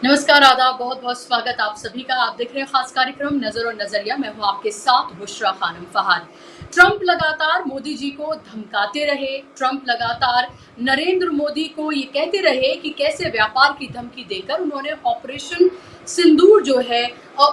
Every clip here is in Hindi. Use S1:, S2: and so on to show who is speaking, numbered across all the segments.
S1: नमस्कार, आदाब, बहुत-बहुत स्वागत आप सभी का। आप देख रहे हैं खास कार्यक्रम नज़र और नज़रिया। मैं हूँ आपके साथ बुशरा खानम फहाद। ट्रंप लगातार मोदी जी को धमकाते रहे, ट्रंप लगातार नरेंद्र मोदी को ये कहते रहे कि कैसे व्यापार की धमकी देकर उन्होंने ऑपरेशन सिंदूर जो है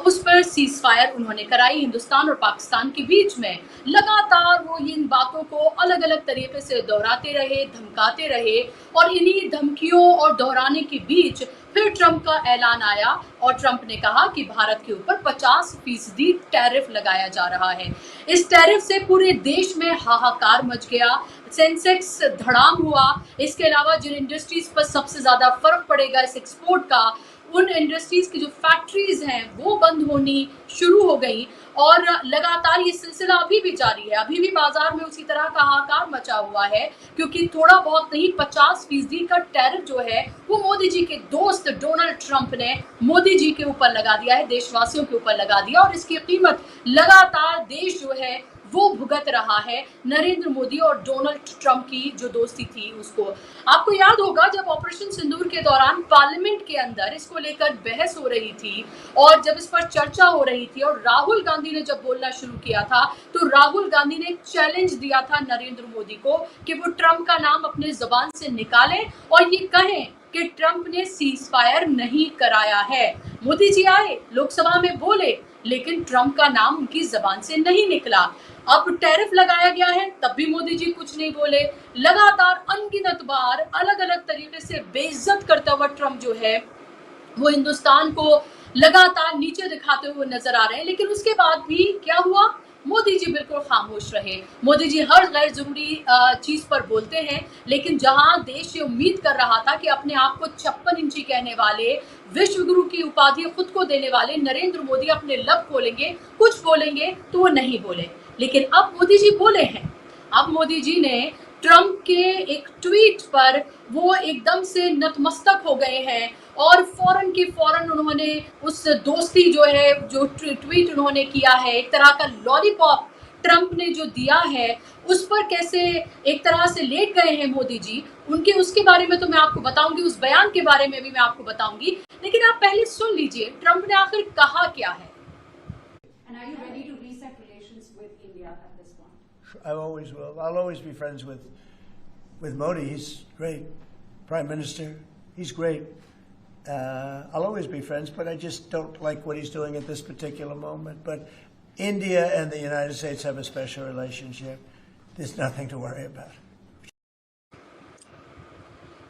S1: उस पर सीज़फायर उन्होंने कराई हिंदुस्तान और पाकिस्तान के बीच में। लगातार वो इन बातों को अलग-अलग तरीके से दोहराते रहे, धमकाते रहे और इन्हीं धमकियों और दोहराने के बीच फिर ट्रंप का ऐलान आया और ट्रंप ने कहा कि भारत के ऊपर 50% टैरिफ लगाया जा रहा है। इस टैरिफ से पूरे देश में हाहाकार मच गया, सेंसेक्स धड़ाम हुआ। इसके अलावा जिन इंडस्ट्रीज पर सबसे ज्यादा फर्क पड़ेगा इस एक्सपोर्ट का, उन इंडस्ट्रीज की जो फैक्ट्रीज हैं वो बंद होनी शुरू हो गई और लगातार ये सिलसिला अभी भी जारी है। अभी भी बाजार में उसी तरह का हाहाकार मचा हुआ है क्योंकि थोड़ा बहुत नहीं 50% का टैरिफ जो है वो मोदी जी के दोस्त डोनाल्ड ट्रंप ने मोदी जी के ऊपर लगा दिया है, देशवासियों के ऊपर लगा दिया और इसकी कीमत लगातार देश जो है वो भुगत रहा है नरेंद्र मोदी और डोनाल्ड ट्रंप की जो दोस्ती थी उसको। आपको याद होगा जब ऑपरेशन सिंदूर के दौरान पार्लियामेंट के अंदर इसको लेकर बहस हो रही थी और जब इस पर चर्चा हो रही थी और राहुल गांधी ने जब बोलना शुरू किया था तो राहुल गांधी ने चैलेंज दिया था नरेंद्र मोदी को कि वो ट्रंप का नाम अपने जुबान से निकालें और ये कहें कि ट्रंप ने सीज फायर नहीं कराया है। मोदी जी आए, लोकसभा में बोले, लेकिन ट्रंप का नाम उनकी जबान से नहीं निकला। अब टैरिफ लगाया गया है तब भी मोदी जी कुछ नहीं बोले। लगातार अनगिनत बार अलग अलग तरीके से बेइज्जत करता हुआ ट्रंप जो है वो हिंदुस्तान को लगातार नीचे दिखाते हुए नजर आ रहे हैं। लेकिन उसके बाद भी क्या हुआ, मोदी जी बिल्कुल खामोश रहे। मोदी जी हर गैर जरूरी चीज पर बोलते हैं, लेकिन जहां देश ये उम्मीद कर रहा था कि अपने आप को 56 इंची कहने वाले, विश्व गुरु की उपाधि खुद को देने वाले नरेंद्र मोदी अपने लब खोलेंगे, कुछ बोलेंगे, तो वो नहीं बोले। लेकिन अब मोदी जी बोले हैं। अब मोदी जी ने ट्रंप के एक ट्वीट पर वो एकदम से नतमस्तक हो गए हैं और फौरन की फौरन उन्होंने उस दोस्ती जो है, जो ट्वीट उन्होंने किया है, एक तरह का लॉलीपॉप ट्रंप ने जो दिया है उस पर कैसे एक तरह से लेट गए हैं मोदी जी। उनके उसके बारे में तो मैं आपको बताऊंगी, उस बयान के बारे में भी मैं आपको बताऊंगी, लेकिन आप पहले सुन लीजिए ट्रंप ने आखिर कहा क्या है।
S2: And are you ready to reset relations with India at this point?
S3: I always will. I'll always be friends with Modi. He's great. Prime Minister. He's great. I'll always be friends, but I just don't like what he's doing at this particular moment. But India and the United States have a special relationship. There's nothing to worry about.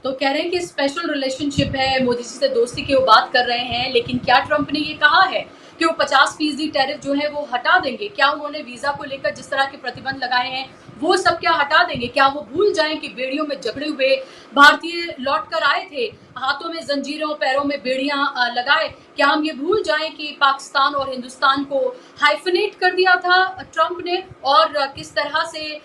S1: तो कह रहे हैं कि स्पेशल रिलेशनशिप है, मोदी जी से दोस्ती की वो बात कर रहे हैं, लेकिन क्या ट्रंप ने ये कहा है कि वो 50% टैरिफ जो है वो हटा देंगे? क्या उन्होंने वीजा को लेकर जिस तरह के प्रतिबंध लगाए हैं वो सब क्या हटा देंगे? क्या वो भूल जाएं कि बेड़ियों में जकड़े हुए भारतीय लौट कर आए थे, हाथों में जंजीरों, पैरों में बेड़ियां लगाए? क्या हम ये भूल जाएं कि पाकिस्तान और हिंदुस्तान को हाइफनेट कर दिया था ट्रंप ने और किस तरह से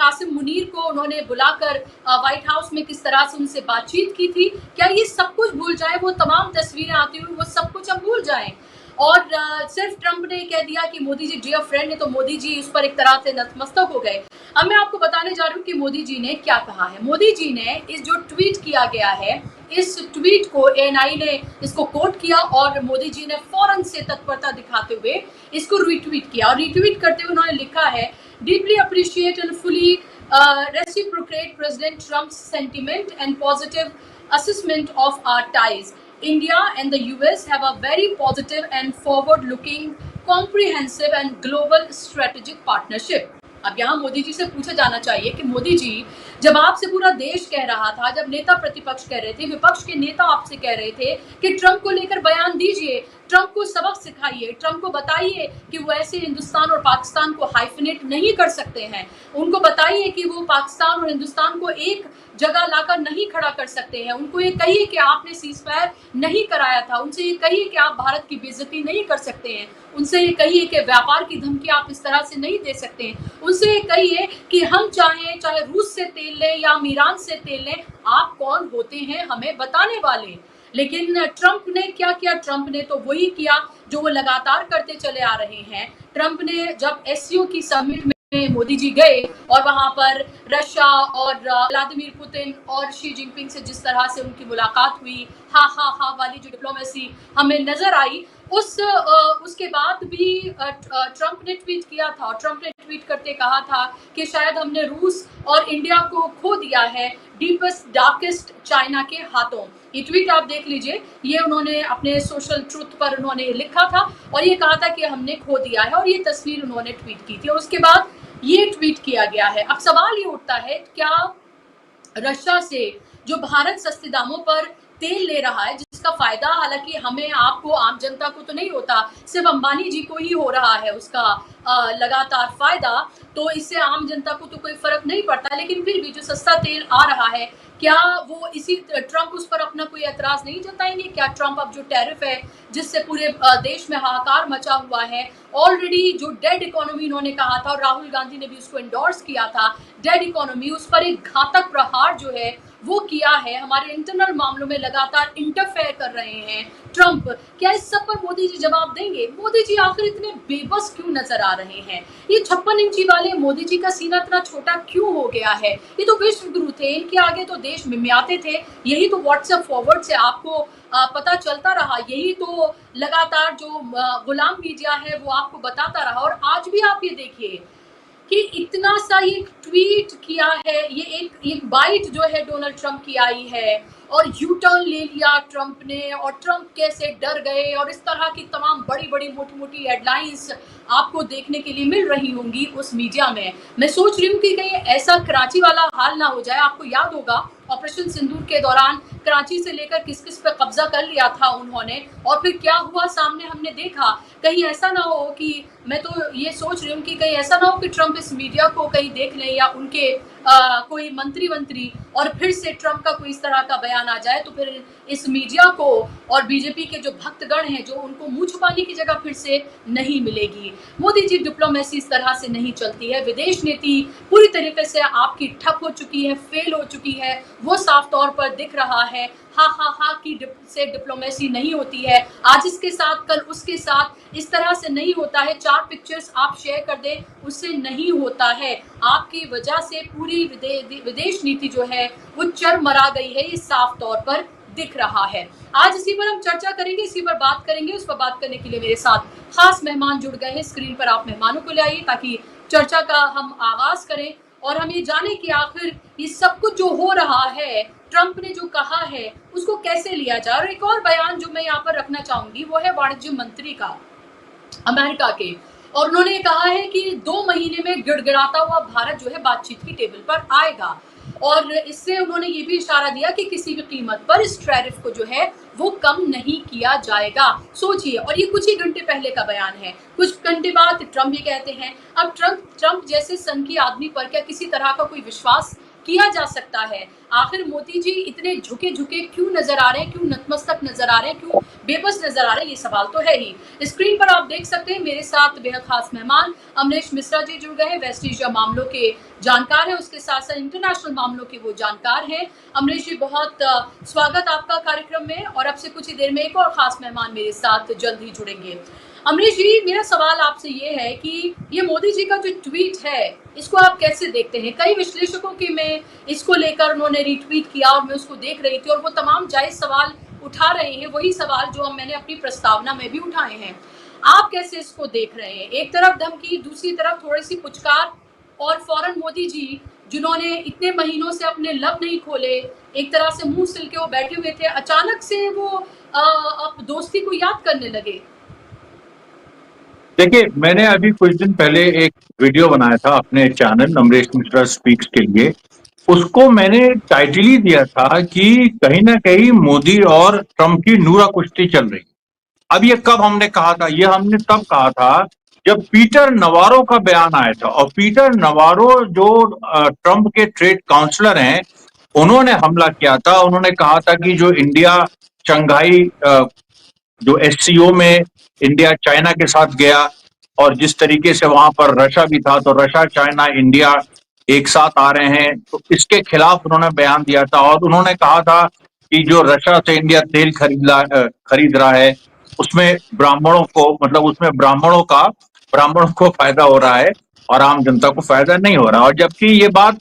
S1: आसिम मुनीर को उन्होंने बुलाकर व्हाइट हाउस में किस तरह से उनसे बातचीत की थी? क्या ये सब कुछ भूल जाए? वो तमाम तस्वीरें आती हुई वो सब कुछ अब भूल जाएं? और सिर्फ ट्रंप ने कह दिया कि मोदी जी डियर फ्रेंड है तो मोदी जी उस पर एक तरह से नतमस्तक हो गए। अब मैं आपको बताने जा रही हूँ कि मोदी जी ने क्या कहा है। मोदी जी ने इस जो ट्वीट किया गया है, इस ट्वीट को एएनआई ने इसको कोट किया और मोदी जी ने फौरन से तत्परता दिखाते हुए इसको रीट्वीट किया और रीट्वीट करते हुए उन्होंने लिखा है, deeply appreciate and fully reciprocate president Trump's sentiment and positive assessment of our ties. India and the US have a very positive and forward-looking, comprehensive and global strategic partnership. अब यहाँ मोदी जी से पूछा जाना चाहिए कि मोदी जी, जब आपसे पूरा देश कह रहा था, जब नेता प्रतिपक्ष कह रहे थे, विपक्ष के नेता आपसे कह रहे थे कि ट्रंप को लेकर बयान दीजिए, ट्रंप को सबक सिखाइए, ट्रंप को बताइए कि वो ऐसे हिंदुस्तान और पाकिस्तान को हाइफनेट नहीं कर सकते हैं, उनको बताइए कि वो पाकिस्तान और हिंदुस्तान को एक जगह लाकर नहीं खड़ा कर सकते हैं, उनको ये कहिए कि आपने सीज फायर नहीं कराया था, उनसे ये कहिए कि आप भारत की बेइज्जती नहीं कर सकते हैं, उनसे ये कहिए कि व्यापार की धमकी आप इस तरह से नहीं दे सकते हैं, उनसे ये कहिए कि हम चाहे रूस से तेल लें या ईरान से तेल लें, आप कौन होते हैं हमें बताने वाले। लेकिन ट्रंप ने क्या किया? ट्रंप ने तो वही किया जो वो लगातार करते चले आ रहे हैं। ट्रंप ने जब एससीओ की समिट में मोदी जी गए और वहां पर रशिया और व्लादिमीर पुतिन और शी जिनपिंग से जिस तरह से उनकी मुलाकात हुई, हा वाली जो डिप्लोमेसी हमें नजर आई, उसके बाद भी ट्रंप ने ट्वीट किया था, और ट्रंप ने ट्वीट करते कहा था कि शायद हमने रूस और इंडिया को खो दिया है डीपेस्ट डार्केस्ट चाइना के हाथों। ये ट्वीट आप देख लीजिए, ये उन्होंने अपने सोशल ट्रुथ पर उन्होंने लिखा था और ये कहा था कि हमने खो दिया है, और ये तस्वीर उन्होंने ट्वीट की थी और उसके बाद ये ट्वीट किया गया है। अब सवाल ये उठता है, क्या रशिया से जो भारत सस्ते दामों पर तेल ले रहा है, जिसका फायदा हालांकि हमें, आपको, आम जनता को तो नहीं होता, सिर्फ अंबानी जी को ही हो रहा है उसका लगातार फायदा, तो इससे आम जनता को तो कोई फर्क नहीं पड़ता, लेकिन फिर भी जो सस्ता तेल आ रहा है, क्या वो इसी ट्रंप उस पर अपना कोई एतराज नहीं जताएंगे? क्या ट्रंप अब जो टैरिफ है जिससे पूरे देश में हाहाकार मचा हुआ है, ऑलरेडी जो डेड इकोनॉमी इन्होंने कहा था और राहुल गांधी ने भी उसको एंडोर्स किया था, डेड इकोनॉमी, उस पर एक घातक प्रहार जो है वो किया है, हमारे इंटरनल मामलों में लगातार इंटरफेयर कर रहे हैं ट्रंप। क्या इस सब पर मोदी जी जवाब देंगे? मोदी जी आखिर इतने बेबस क्यों नजर आ रहे हैं? ये 56 इंची वाले मोदी जी का सीना इतना छोटा क्यों हो गया है? ये तो विश्व गुरु थे, इनके आगे तो देश मिमियाते थे। यही तो व्हाट्सएप फॉरवर्ड से आपको पता चलता रहा, यही तो लगातार जो गुलाम मीडिया है वो आपको बताता रहा, और आज भी आप ये देखिए कि इतना सा ये ट्वीट किया है, ये एक बाइट जो है डोनाल्ड ट्रंप की आई है, और यू टर्न ले लिया ट्रंप ने, और ट्रंप कैसे डर गए, और इस तरह की तमाम बड़ी बड़ी मोटी मोटी हेडलाइंस आपको देखने के लिए मिल रही होंगी उस मीडिया में। मैं सोच रही हूँ कि कहीं ऐसा कराची वाला हाल ना हो जाए। आपको याद होगा ऑपरेशन सिंदूर के दौरान कराची से लेकर किस किस पे कब्जा कर लिया था उन्होंने, और फिर क्या हुआ सामने हमने देखा। कहीं ऐसा ना हो कि, मैं तो ये सोच रही हूँ कि कहीं ऐसा ना हो कि ट्रंप इस मीडिया को कहीं देख लें, या उनके कोई मंत्री और फिर से ट्रंप का कोई इस तरह का बयान आ जाए, तो फिर इस मीडिया को और बीजेपी के जो भक्तगण हैं, जो उनको मुंह छुपाने की जगह फिर से नहीं मिलेगी। मोदी जी, डिप्लोमेसी इस तरह से नहीं चलती है। विदेश नीति पूरी तरीके से आपकी ठप हो चुकी है, फेल हो चुकी है, वो साफ तौर पर दिख रहा है। हा की से डिप्लोमेसी नहीं होती है। आज इसके साथ, कल उसके साथ, इस तरह से नहीं होता है। 4 पिक्चर्स आप शेयर कर दें, उससे नहीं होता है। आपकी वजह से पूरी विदेश नीति जो है वो चरमरा गई है, ये साफ तौर पर दिख रहा है। आज इसी पर हम चर्चा करेंगे, इसी पर बात करेंगे। उस पर बात करने के लिए मेरे साथ खास मेहमान जुड़ गए हैं। स्क्रीन पर आप मेहमानों को ले आइए ताकि चर्चा का हम आगाज करें और हम ये जाने कि आखिर ये सब कुछ जो हो रहा है, ट्रंप ने जो कहा है, उसको कैसे लिया जाए। और एक और बयान जो मैं यहाँ पर रखना चाहूंगी वो है वाणिज्य मंत्री का, अमेरिका के, और उन्होंने कहा है कि 2 महीने में गिड़गिड़ाता हुआ भारत जो है बातचीत की टेबल पर आएगा, और इससे उन्होंने ये भी इशारा दिया कि किसी भी कीमत पर इस टैरिफ को जो है वो कम नहीं किया जाएगा। सोचिए, और ये कुछ ही घंटे पहले का बयान है। कुछ घंटे बाद ट्रंप ये कहते हैं। अब ट्रंप जैसे सनकी आदमी पर क्या किसी तरह का कोई विश्वास किया जा सकता है? आखिर मोदी जी इतने झुके झुके क्यों नजर आ रहे हैं, क्यों नतमस्तक नजर आ रहे हैं, क्यों बेबस नजर आ रहे हैं? ये सवाल तो है ही। स्क्रीन पर आप देख सकते हैं मेरे साथ बेहद खास मेहमान अमरीश मिश्रा जी जुड़ गए हैं। वेस्ट एशिया मामलों के जानकार है, उसके साथ साथ इंटरनेशनल मामलों के वो जानकार हैं। अमरीश जी, बहुत स्वागत आपका कार्यक्रम में, और अब से कुछ ही देर में एक और खास मेहमान मेरे साथ जल्द ही जुड़ेंगे। अमरीश जी, मेरा सवाल आपसे ये है कि ये मोदी जी का जो ट्वीट है, इसको आप कैसे देखते हैं? कई विश्लेषकों की में इसको लेकर उन्होंने रीट्वीट किया और मैं उसको देख रही थी, और वो तमाम जायज सवाल उठा रहे हैं, वही सवाल जो मैंने अपनी प्रस्तावना में भी उठाए हैं। आप कैसे इसको देख रहे हैं? एक तरफ धमकी, दूसरी तरफ थोड़ी सी पुचकार, और फौरन मोदी जी जिन्होंने इतने महीनों से अपने लब नहीं खोले, एक तरह से मुंह सिल के वो बैठे हुए थे, अचानक से वो अब दोस्ती को याद करने लगे।
S4: देखिए, मैंने अभी कुछ दिन पहले एक वीडियो बनाया था अपने चैनल अमरीश मिश्रा स्पीक्स के लिए। उसको मैंने टाइटल ही दिया था कि कहीं ना कहीं मोदी और ट्रंप की नूरा कुश्ती चल रही। अब ये कब हमने कहा था? ये हमने तब कहा था जब पीटर नवारो का बयान आया था, और पीटर नवारो जो ट्रंप के ट्रेड काउंसलर हैं, उन्होंने हमला किया था। उन्होंने कहा था कि जो इंडिया शंघाई जो एससीओ में इंडिया चाइना के साथ गया, और जिस तरीके से वहां पर रशिया भी था, तो रशिया, चाइना, इंडिया एक साथ आ रहे हैं, तो इसके खिलाफ उन्होंने बयान दिया था। और उन्होंने कहा था कि जो रशिया से इंडिया तेल खरीद रहा है, उसमें ब्राह्मणों को, मतलब उसमें ब्राह्मणों को फायदा हो रहा है, और आम जनता को फायदा नहीं हो रहा। और जबकि ये बात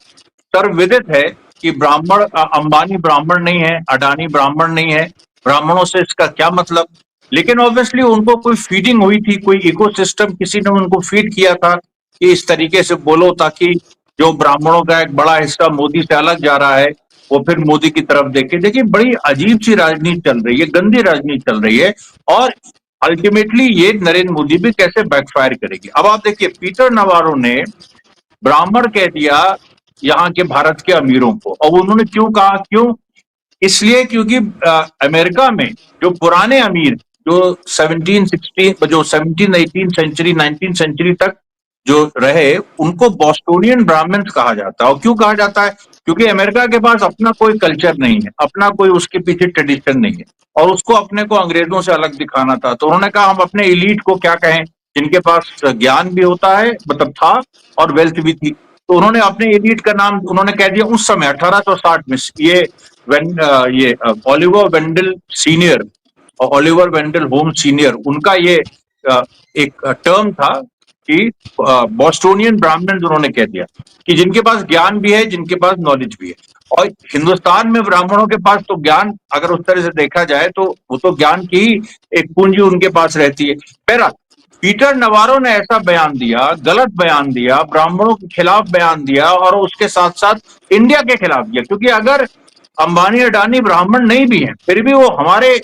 S4: सर्वविदित है कि अंबानी ब्राह्मण नहीं है, अडानी ब्राह्मण नहीं है, ब्राह्मणों से इसका क्या मतलब। लेकिन ऑब्वियसली उनको कोई फीडिंग हुई थी, कोई इकोसिस्टम किसी ने उनको फीड किया था कि इस तरीके से बोलो, ताकि जो ब्राह्मणों का एक बड़ा हिस्सा मोदी से अलग जा रहा है वो फिर मोदी की तरफ देखे। देखिए, बड़ी अजीब सी राजनीति चल रही है, गंदी राजनीति चल रही है, और अल्टीमेटली ये नरेंद्र मोदी भी कैसे बैकफायर करेगी। अब आप देखिए, पीटर नवारो ने ब्राह्मण कह दिया यहाँ के भारत के अमीरों को। और उन्होंने क्यों कहा? क्यों? इसलिए क्योंकि अमेरिका में जो पुराने अमीर, जो 17 18 सेंचुरी 19 सेंचुरी तक जो रहे, उनको बोस्टोनियन ब्राह्मण्स कहा जाता है। और क्यों कहा जाता है? क्योंकि अमेरिका के पास अपना कोई कल्चर नहीं है, अपना कोई उसके पीछे ट्रेडिशन नहीं है, और उसको अपने को अंग्रेजों से अलग दिखाना था। तो उन्होंने कहा हम अपने एलीट को क्या कहें, जिनके पास ज्ञान भी होता है, मतलब था, और वेल्थ भी थी। तो उन्होंने अपने एलीट का नाम उन्होंने कह दिया उस समय 1860 में। ये ओलिवर वेंडल सीनियर और ओलिवर वेंडल होम्स सीनियर, उनका ये एक टर्म था कि बोस्टोनियन ब्राह्मण, उन्होंने कह दिया कि जिनके पास ज्ञान भी है, जिनके पास नॉलेज भी है। और हिंदुस्तान में ब्राह्मणों के पास तो ज्ञान, अगर उस तरह से देखा जाए तो वो तो ज्ञान की ही एक पूंजी उनके पास रहती है। बहरहाल, पीटर नवारो ने ऐसा बयान दिया, गलत बयान दिया, ब्राह्मणों के खिलाफ बयान दिया, और उसके साथ साथ इंडिया के खिलाफ दिया। क्योंकि अगर अंबानी अडानी ब्राह्मण नहीं भी हैं, फिर भी वो हमारे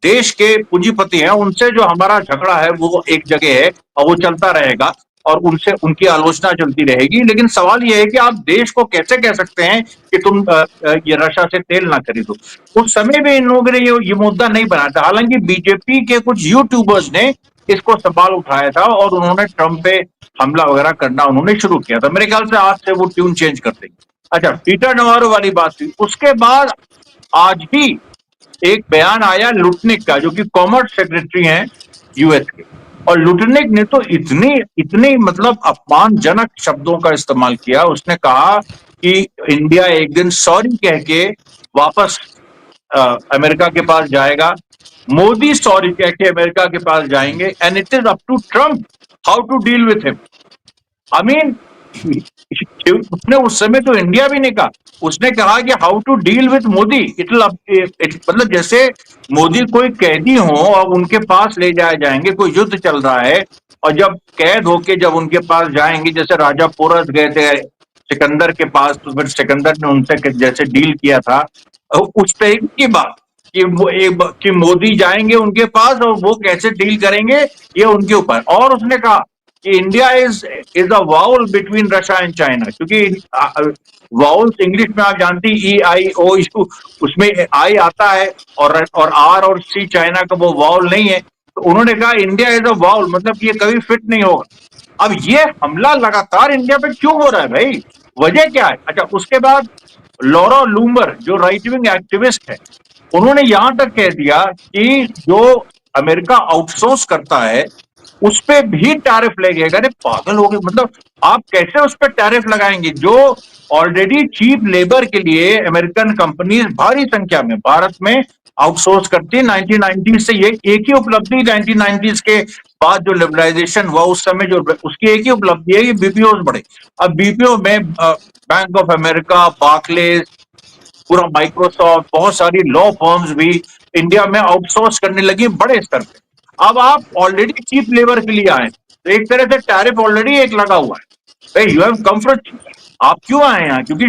S4: देश के पूंजीपति हैं, उनसे जो हमारा झगड़ा है वो एक जगह है और वो चलता रहेगा, और उनसे उनकी आलोचना चलती रहेगी। लेकिन सवाल यह है कि आप देश को कैसे कह सकते हैं कि तुम ये रशिया से तेल ना खरीदो। उस समय भी इन लोगों ने ये मुद्दा नहीं बनाया था। हालांकि बीजेपी के कुछ यूट्यूबर्स ने इसको सवाल उठाया था और उन्होंने ट्रंप पे हमला वगैरह करना उन्होंने शुरू किया था। मेरे ख्याल से आज से वो ट्यून चेंज कर देंगे। अच्छा, पीटर नवारो वाली बात थी। उसके बाद आज ही एक बयान आया लुटनिक का, जो कि कॉमर्स सेक्रेटरी हैं यूएस के। और लुटनिक ने तो इतनी मतलब अपमानजनक शब्दों का इस्तेमाल किया। उसने कहा कि इंडिया एक दिन सॉरी कह के वापस अमेरिका के पास जाएगा, मोदी सॉरी कह के अमेरिका के पास जाएंगे, and it is up to Trump how to deal with him. I mean, उसने उस समय तो इंडिया भी नहीं कहा, उसने कहा कि how to deal with Modi. मतलब जैसे मोदी कोई कैदी हो और उनके पास ले जाए जाएंगे, कोई युद्ध चल रहा है, और जब कैद होके जब उनके पास जाएंगे, जैसे राजा पोरस गए थे सिकंदर के पास, तो फिर सिकंदर ने उनसे जैसे डील किया था, उस तरीके की बात कि मोदी जाएंगे उनके पास और वो कैसे डील करेंगे ये उनके ऊपर। और उसने कहा कि India is a vowel between Russia and China, क्योंकि वाउल्स इंग्लिश में आप जानती EIOU, उसमें आई आता है और आर और सी चाइना का वो वाउल नहीं है। तो उन्होंने कहा इंडिया इज अ वाउल, मतलब ये कभी फिट नहीं होगा। अब ये हमला लगातार इंडिया पे क्यों हो रहा है भाई, वजह क्या है? अच्छा, उसके बाद लॉरा लूमर जो राइट विंग एक्टिविस्ट है, उन्होंने यहां तक कह दिया कि जो अमेरिका आउटसोर्स करता है उस पे भी टैरिफ लगेगा। अरे पागल हो गए, मतलब आप कैसे उस पर टैरिफ लगाएंगे जो ऑलरेडी चीप लेबर के लिए अमेरिकन कंपनीज भारी संख्या में भारत में आउटसोर्स करती है। 1990 से ये एक ही उपलब्धि, 1990 के बाद जो लिबरलाइजेशन हुआ उस समय जो उसकी एक ही उपलब्धि है, ये बीपीओ बढ़े। अब बीपीओ में बैंक ऑफ अमेरिका, बार्कलेज, पूरा माइक्रोसॉफ्ट, बहुत सारी लॉ फर्म्स भी इंडिया में आउटसोर्स करने लगी बड़े स्तर पे। अब आप ऑलरेडी चीप लेबर के लिए आए, तो एक तरह से टैरिफ ऑलरेडी एक लगा हुआ है। You have come for cheap. आप क्यों आए यहाँ? क्योंकि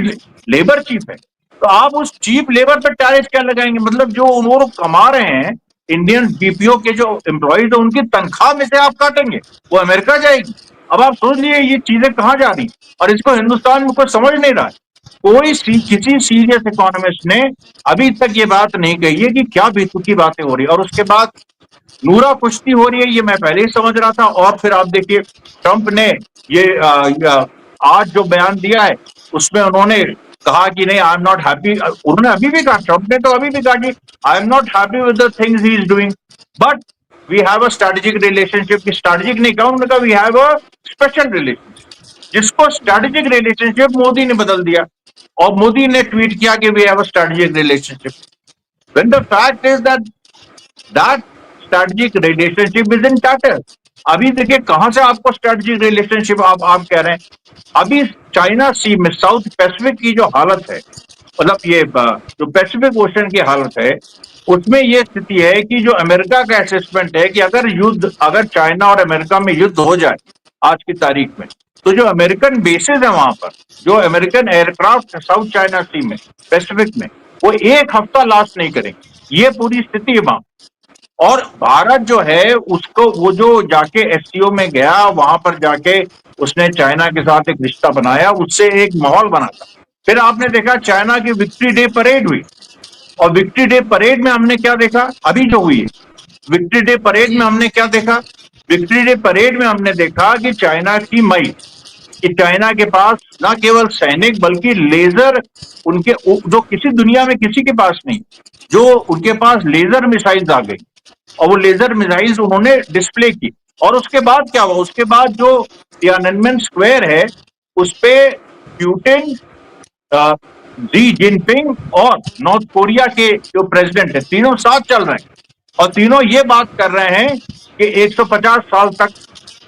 S4: लेबर चीप है। तो आप उस चीप लेबर पर टैरिफ क्या लगाएंगे? मतलब जो उन लोग कमा रहे हैं, इंडियन बीपीओ के जो एम्प्लॉइज है, उनकी तनख्वाह में से आप काटेंगे, वो अमेरिका जाएगी। अब आप सोच लिए ये चीजें कहां जा रही, और इसको हिंदुस्तान में कोई समझ नहीं रहा है। किसी सीरियस इकोनॉमिस्ट ने अभी तक ये बात नहीं कही है कि क्या बेतुकी बातें हो रही है। और उसके बाद नूरा कुश्ती हो रही है, ये मैं पहले ही समझ रहा था। और फिर आप देखिए, ट्रंप ने ये आज जो बयान दिया है उसमें उन्होंने कहा कि नहीं, आई एम नॉट हैप्पी। उन्होंने अभी भी कहा, ट्रंप ने तो अभी भी कहा कि I am not happy with the things he is doing, but we have a strategic relationship. Strategic नहीं कहूं, उन्होंने कहा we have a special relationship, जिसको स्ट्रेटेजिक रिलेशनशिप मोदी ने बदल दिया। और मोदी ने ट्वीट किया कि we have a strategic relationship, when the fact is that strategic relationship is in tatters. अभी देखिए कहां से आपको स्ट्रेटेजिक रिलेशनशिप आप कह रहे हैं। अभी चाइना सी में साउथ पैसिफिक की जो हालत है, मतलब ये जो पैसिफिक ओशन की हालत है, उसमें ये स्थिति है कि जो अमेरिका का असेसमेंट है कि अगर चाइना और अमेरिका में युद्ध हो जाए आज की तारीख में, तो जो अमेरिकन बेसेस है वहां पर, जो अमेरिकन एयरक्राफ्ट साउथ चाइना सी में पैसिफिक में, वो एक हफ्ता लास्ट नहीं करेंगे। ये पूरी स्थिति है वहां। और भारत जो है उसको, वो जो जाके एससीओ में गया, वहां पर जाके उसने चाइना के साथ एक रिश्ता बनाया, उससे एक माहौल बना था। फिर आपने देखा चाइना की विक्ट्री डे परेड हुई, और विक्ट्री डे परेड में हमने क्या देखा, अभी जो हुई है विक्ट्री डे परेड में हमने क्या देखा, विक्ट्री डे परेड में हमने देखा कि चाइना की मई, कि चाइना के पास ना केवल सैनिक बल्कि लेजर, उनके जो किसी दुनिया में किसी के पास नहीं, जो उनके पास लेजर मिसाइल्स आ गई, और वो लेजर मिसाइल्स उन्होंने डिस्प्ले की। और उसके बाद क्या हुआ, उसके बाद जो तियाननमेन स्क्वायर है उस पे प्यूटिन, शी जिनपिंग और नॉर्थ कोरिया के जो प्रेसिडेंट है, तीनों साथ चल रहे हैं, और तीनों ये बात कर रहे हैं कि 150 साल तक,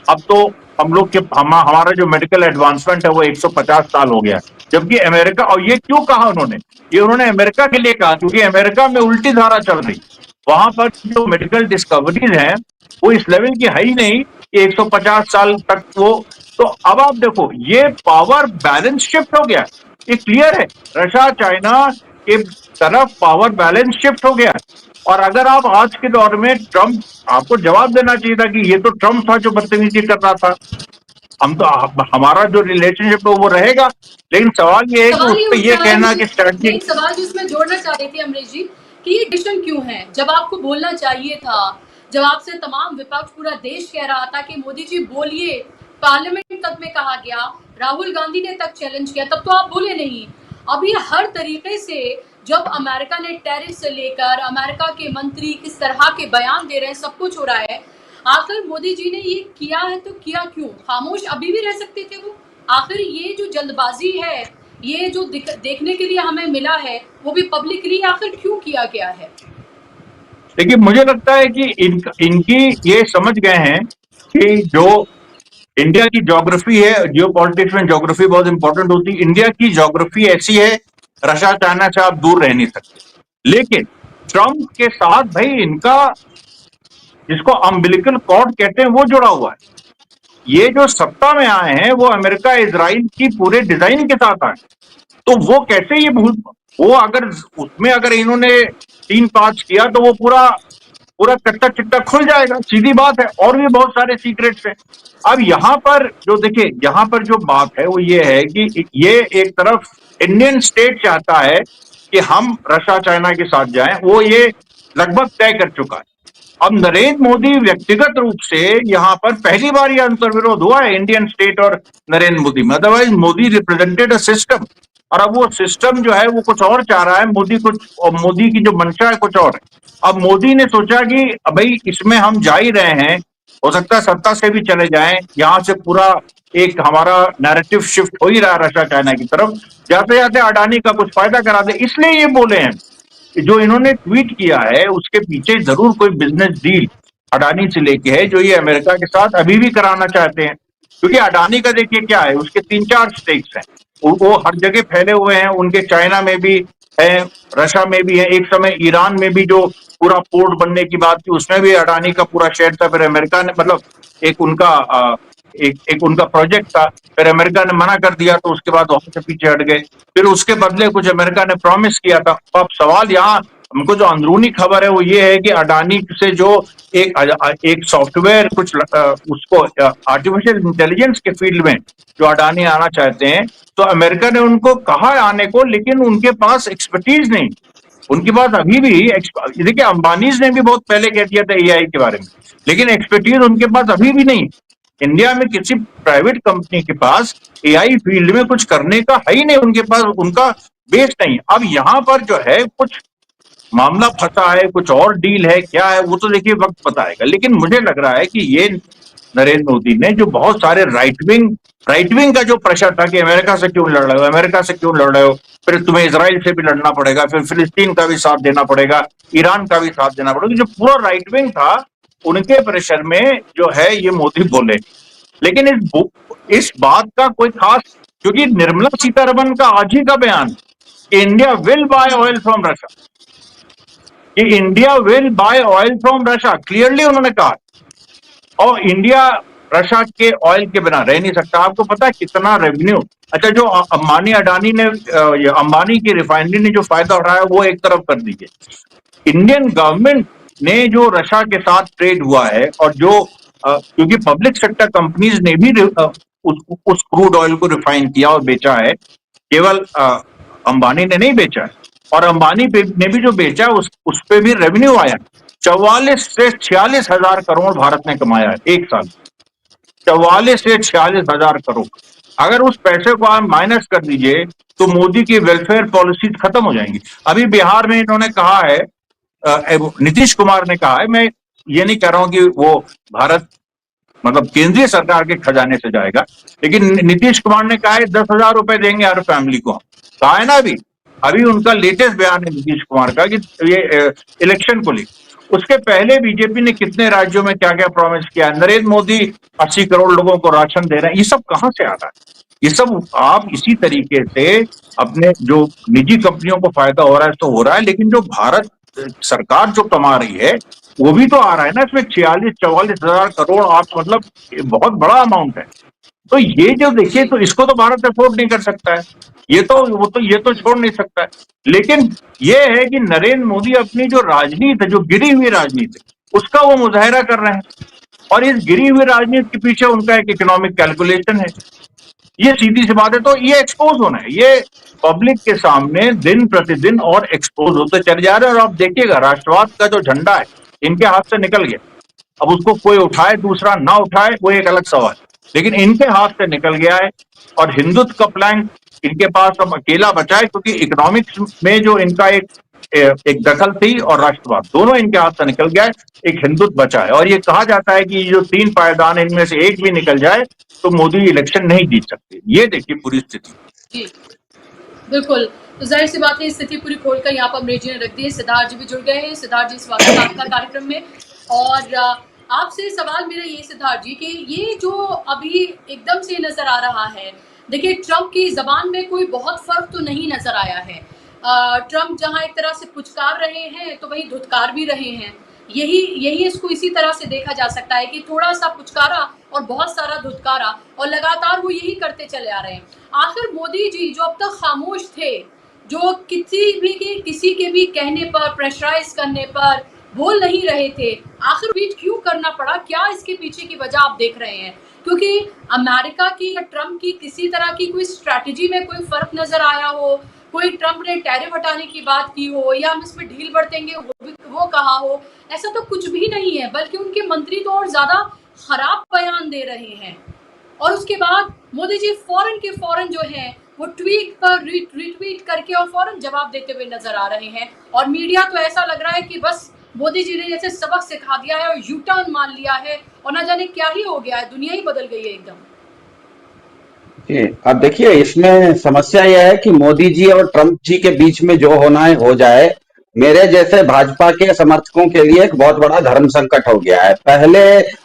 S4: अब तो हम लोग के हमारा जो मेडिकल एडवांसमेंट है वो 150 साल हो गया है, जबकि अमेरिका, और ये क्यों कहा उन्होंने, ये उन्होंने अमेरिका के लिए कहा क्योंकि अमेरिका में उल्टी धारा चल रही, वहां पर जो मेडिकल डिस्कवरीज हैं वो इस लेवल की है ही नहीं कि 150 साल तक वो। तो अब आप देखो ये पावर बैलेंस शिफ्ट हो गया, ये क्लियर है, रशिया चाइना के तरफ पावर बैलेंस शिफ्ट हो गया। और अगर आप आज के दौर में ट्रम्प, आपको जवाब देना चाहिए था कि ये तो ट्रम्प था जो बदतमीजी कर रहा था, हम तो हमारा जो रिलेशनशिप है वो रहेगा, लेकिन सवाल ये है कि उस पर ये कहना कि स्ट्रेटजी।
S1: एक सवाल जो इसमें जोड़ना चाह रही थी अमरीश जी कि ये डिसीजन क्यों है, जब आपको बोलना चाहिए था, जब आपसे तमाम विपक्ष पूरा देश कह रहा था कि मोदी जी बोलिए, पार्लियामेंट तक में कहा गया, राहुल गांधी ने तक चैलेंज किया, तब तो आप बोले नहीं। अभी हर तरीके से जब अमेरिका ने टैरिफ से लेकर अमेरिका के मंत्री किस तरह के बयान दे रहे हैं, सब कुछ हो रहा है, आखिर मोदी जी ने ये किया है तो किया क्यों? खामोश अभी भी रह सकते थे वो। आखिर ये जो जल्दबाजी है, ये जो देखने के लिए हमें मिला है, वो भी पब्लिकली, आखिर क्यों किया गया है?
S4: देखिए मुझे लगता है कि इनकी ये समझ गए हैं कि जो इंडिया की ज्योग्राफी है, जियो पॉलिटिक्स में ज्योग्राफी बहुत इंपॉर्टेंट होती है, इंडिया की ज्योग्राफी ऐसी है, रशिया चाइना से आप दूर रह नहीं सकते। लेकिन ट्रम्प के साथ भाई इनका, जिसको अम्बिलिकल कॉर्ड कहते हैं, वो जुड़ा हुआ है। ये जो सत्ता में आए हैं वो अमेरिका इजराइल की पूरे डिजाइन के साथ आए, तो वो कैसे ये भूल, वो अगर उसमें अगर इन्होंने 3-5 किया तो वो पूरा पूरा कट्टा चिट्टा खुल जाएगा, सीधी बात है। और भी बहुत सारे सीक्रेट्स हैं। अब यहाँ पर जो देखिए, यहाँ पर जो बात है वो ये है कि ये एक तरफ इंडियन स्टेट चाहता है कि हम रशिया चाइना के साथ जाएं, वो ये लगभग तय कर चुका है। अब नरेंद्र मोदी व्यक्तिगत रूप से यहाँ पर पहली बार यह अंतर्विरोध हुआ है इंडियन स्टेट और नरेंद्र मोदी में, otherwise Modi represented a system, और अब वो सिस्टम जो है वो कुछ और चाह रहा है, मोदी की जो मंशा है कुछ और है। अब मोदी ने सोचा कि भाई इसमें हम जा ही रहे हैं, हो सकता है सत्ता से भी चले जाएं, यहाँ से पूरा एक हमारा नैरेटिव शिफ्ट हो ही रहा है रशिया चाइना की तरफ, जाते जाते अडानी का कुछ फायदा करा दे, इसलिए ये बोले हैं। जो इन्होंने ट्वीट किया है उसके पीछे जरूर कोई बिजनेस डील अडानी से लेके है, जो ये अमेरिका के साथ अभी भी कराना चाहते हैं। क्योंकि अडानी का देखिए क्या है, उसके 3-4 स्टेक्स हैं, वो हर जगह फैले हुए हैं, उनके चाइना में भी है, रशिया में भी है, एक समय ईरान में भी जो पूरा पोर्ट बनने की बात थी उसमें भी अडानी का पूरा शेयर था, फिर अमेरिका ने, मतलब एक उनका प्रोजेक्ट था, फिर अमेरिका ने मना कर दिया तो उसके बाद वहां से पीछे हट गए, फिर उसके बदले कुछ अमेरिका ने प्रॉमिस किया था। तो अब सवाल यहाँ, हमको जो अंदरूनी खबर है वो ये है कि अडानी से जो एक सॉफ्टवेयर कुछ उसको आर्टिफिशियल इंटेलिजेंस के फील्ड में जो अडानी आना चाहते हैं, तो अमेरिका ने उनको कहा आने को, लेकिन उनके पास एक्सपर्टीज नहीं, उनके पास अभी भी देखिए अंबानीज ने भी बहुत पहले कह दिया था एआई के बारे में, लेकिन एक्सपर्टीज उनके पास अभी भी नहीं। इंडिया में किसी प्राइवेट कंपनी के पास एआई फील्ड में कुछ करने का है ही नहीं, उनके पास उनका बेस नहीं। अब यहाँ पर जो है कुछ मामला फंसा है, कुछ और डील है, क्या है वो तो देखिए वक्त बताएगा। लेकिन मुझे लग रहा है कि ये नरेंद्र मोदी ने जो बहुत सारे राइट विंग का जो प्रेशर था कि अमेरिका से क्यों लड़ रहे हो, अमेरिका से क्यों लड़ रहे हो, फिर तुम्हें इजराइल से भी लड़ना पड़ेगा, फिर फिलिस्तीन का भी साथ देना पड़ेगा, ईरान का भी साथ देना पड़ेगा, जो पूरा राइट विंग था उनके प्रेशर में जो है ये मोदी बोले। लेकिन इस बात का कोई खास, क्योंकि निर्मला सीतारमण का आज ही का बयान, India will buy oil from Russia, कि India will buy oil from Russia, clearly उन्होंने कहा। और इंडिया रशिया के ऑयल के बिना रह नहीं सकता। आपको पता है कितना रेवेन्यू, अच्छा जो अंबानी अडानी ने, अंबानी की रिफाइनरी ने जो फायदा उठाया वो एक तरफ कर दीजिए। इंडियन गवर्नमेंट ने जो रशिया के साथ ट्रेड हुआ है, और जो क्योंकि पब्लिक सेक्टर कंपनीज ने भी उस क्रूड ऑयल को रिफाइन किया और बेचा है, केवल अंबानी ने नहीं बेचा है। और अंबानी ने भी जो बेचा है उस पे भी रेवेन्यू आया। 44 से 46 हजार करोड़ भारत ने कमाया है एक साल, 44 से 46 हजार करोड़। अगर उस पैसे को आप माइनस कर दीजिए तो मोदी की वेलफेयर पॉलिसी खत्म हो जाएंगी। अभी बिहार में इन्होंने कहा है, नीतीश कुमार ने कहा है, मैं ये नहीं कह रहा हूं कि वो भारत मतलब केंद्रीय सरकार के खजाने से जाएगा, लेकिन नीतीश कुमार ने कहा है 10,000 रुपए देंगे हर फैमिली को। कहा है ना, अभी उनका लेटेस्ट बयान है नीतीश कुमार का कि ये इलेक्शन को लेकर। उसके पहले बीजेपी ने कितने राज्यों में क्या क्या प्रॉमिस किया। नरेंद्र मोदी 80 करोड़ लोगों को राशन दे रहे हैं। ये सब कहां से आ रहा है? ये सब आप इसी तरीके से अपने जो निजी कंपनियों को फायदा हो रहा है तो हो रहा है, लेकिन जो भारत सरकार जो कमा रही है वो भी तो आ रहा है ना। इसमें 46-44 हजार करोड़, आप मतलब बहुत बड़ा अमाउंट है। तो ये जो देखिए, तो इसको तो भारत अफोर्ड नहीं कर सकता है, ये तो छोड़ नहीं सकता है। लेकिन ये है कि नरेंद्र मोदी अपनी जो राजनीति है, जो गिरी हुई राजनीति, उसका वो मुजाहिरा कर रहे हैं। और इस गिरी हुई राजनीति के पीछे उनका एक इकोनॉमिक कैलकुलेशन है। ये सीधी सी बात है। तो ये एक्सपोज होना है, ये पब्लिक के सामने दिन प्रतिदिन और एक्सपोज होते चले जा रहे हैं। और आप देखिएगा, राष्ट्रवाद का जो झंडा है इनके हाथ से निकल गया। अब उसको कोई उठाए दूसरा ना उठाए वो एक अलग सवाल, लेकिन इनके हाथ से निकल गया है। और हिंदुत्व का प्लान इनके पास अब अकेला बचा है, क्योंकि इकोनॉमिक्स में जो इनका एक दखल थी और राष्ट्रवाद, दोनों इनके हाथ से निकल गया है। एक हिंदुत्व बचा है। और ये कहा जाता है कि जो 3 पायदान इनमें से एक भी निकल जाए तो मोदी इलेक्शन नहीं जीत सकते। ये देखिए पूरी स्थिति।
S1: जी बिल्कुल, तो जाहिर सी बात है, स्थिति पूरी खोलकर यहाँ पर अमरीश जी ने रख दी है। सिद्धार्थ जी भी जुड़ गए हैं। सिद्धार्थ जी, स्वागत है आपका कार्यक्रम में। और आपसे सवाल मेरा ये सिद्धार्थ जी, कि ये जो अभी एकदम से नजर आ रहा है, देखिए ट्रंप की जबान में कोई बहुत फर्क तो नहीं नजर आया है। ट्रंप जहां एक तरह से पुचकार रहे हैं तो वहीं धुतकार भी रहे हैं। यही इसको इसी तरह से देखा जा सकता है कि थोड़ा सा पुचकारा और बहुत सारा धुतकारा, और लगातार वो यही करते चले आ रहे हैं। आखिर मोदी जी जो अब तक खामोश थे, जो किसी के भी कहने पर, प्रेशराइज करने पर बोल नहीं रहे थे, आखिर ट्वीट क्यों करना पड़ा? क्या इसके पीछे की वजह आप देख रहे हैं? क्योंकि अमेरिका की या ट्रंप की किसी तरह की कोई स्ट्रैटेजी में कोई फर्क नजर आया हो, कोई ट्रंप ने टैरिफ हटाने की बात की हो, या हम इसमें ढील बरतेंगे वो कहा हो, ऐसा तो कुछ भी नहीं है। बल्कि उनके मंत्री तो और ज्यादा खराब बयान दे रहे हैं। और उसके बाद मोदी जी फौरन के फौरन जो है वो ट्वीट पर रिट्वीट करके और फौरन जवाब देते हुए नजर आ रहे हैं। और मीडिया तो ऐसा लग रहा है कि बस मोदी जी ने जैसे सबक सिखा दिया है और यू टर्न मान लिया है, और ना जाने क्या ही हो गया है, दुनिया ही बदल गई है एकदम।
S5: अब देखिए, इसमें समस्या यह है कि मोदी जी और ट्रंप जी के बीच में जो होना है हो जाए। मेरे जैसे भाजपा के समर्थकों के लिए एक बहुत बड़ा धर्म संकट हो गया है। पहले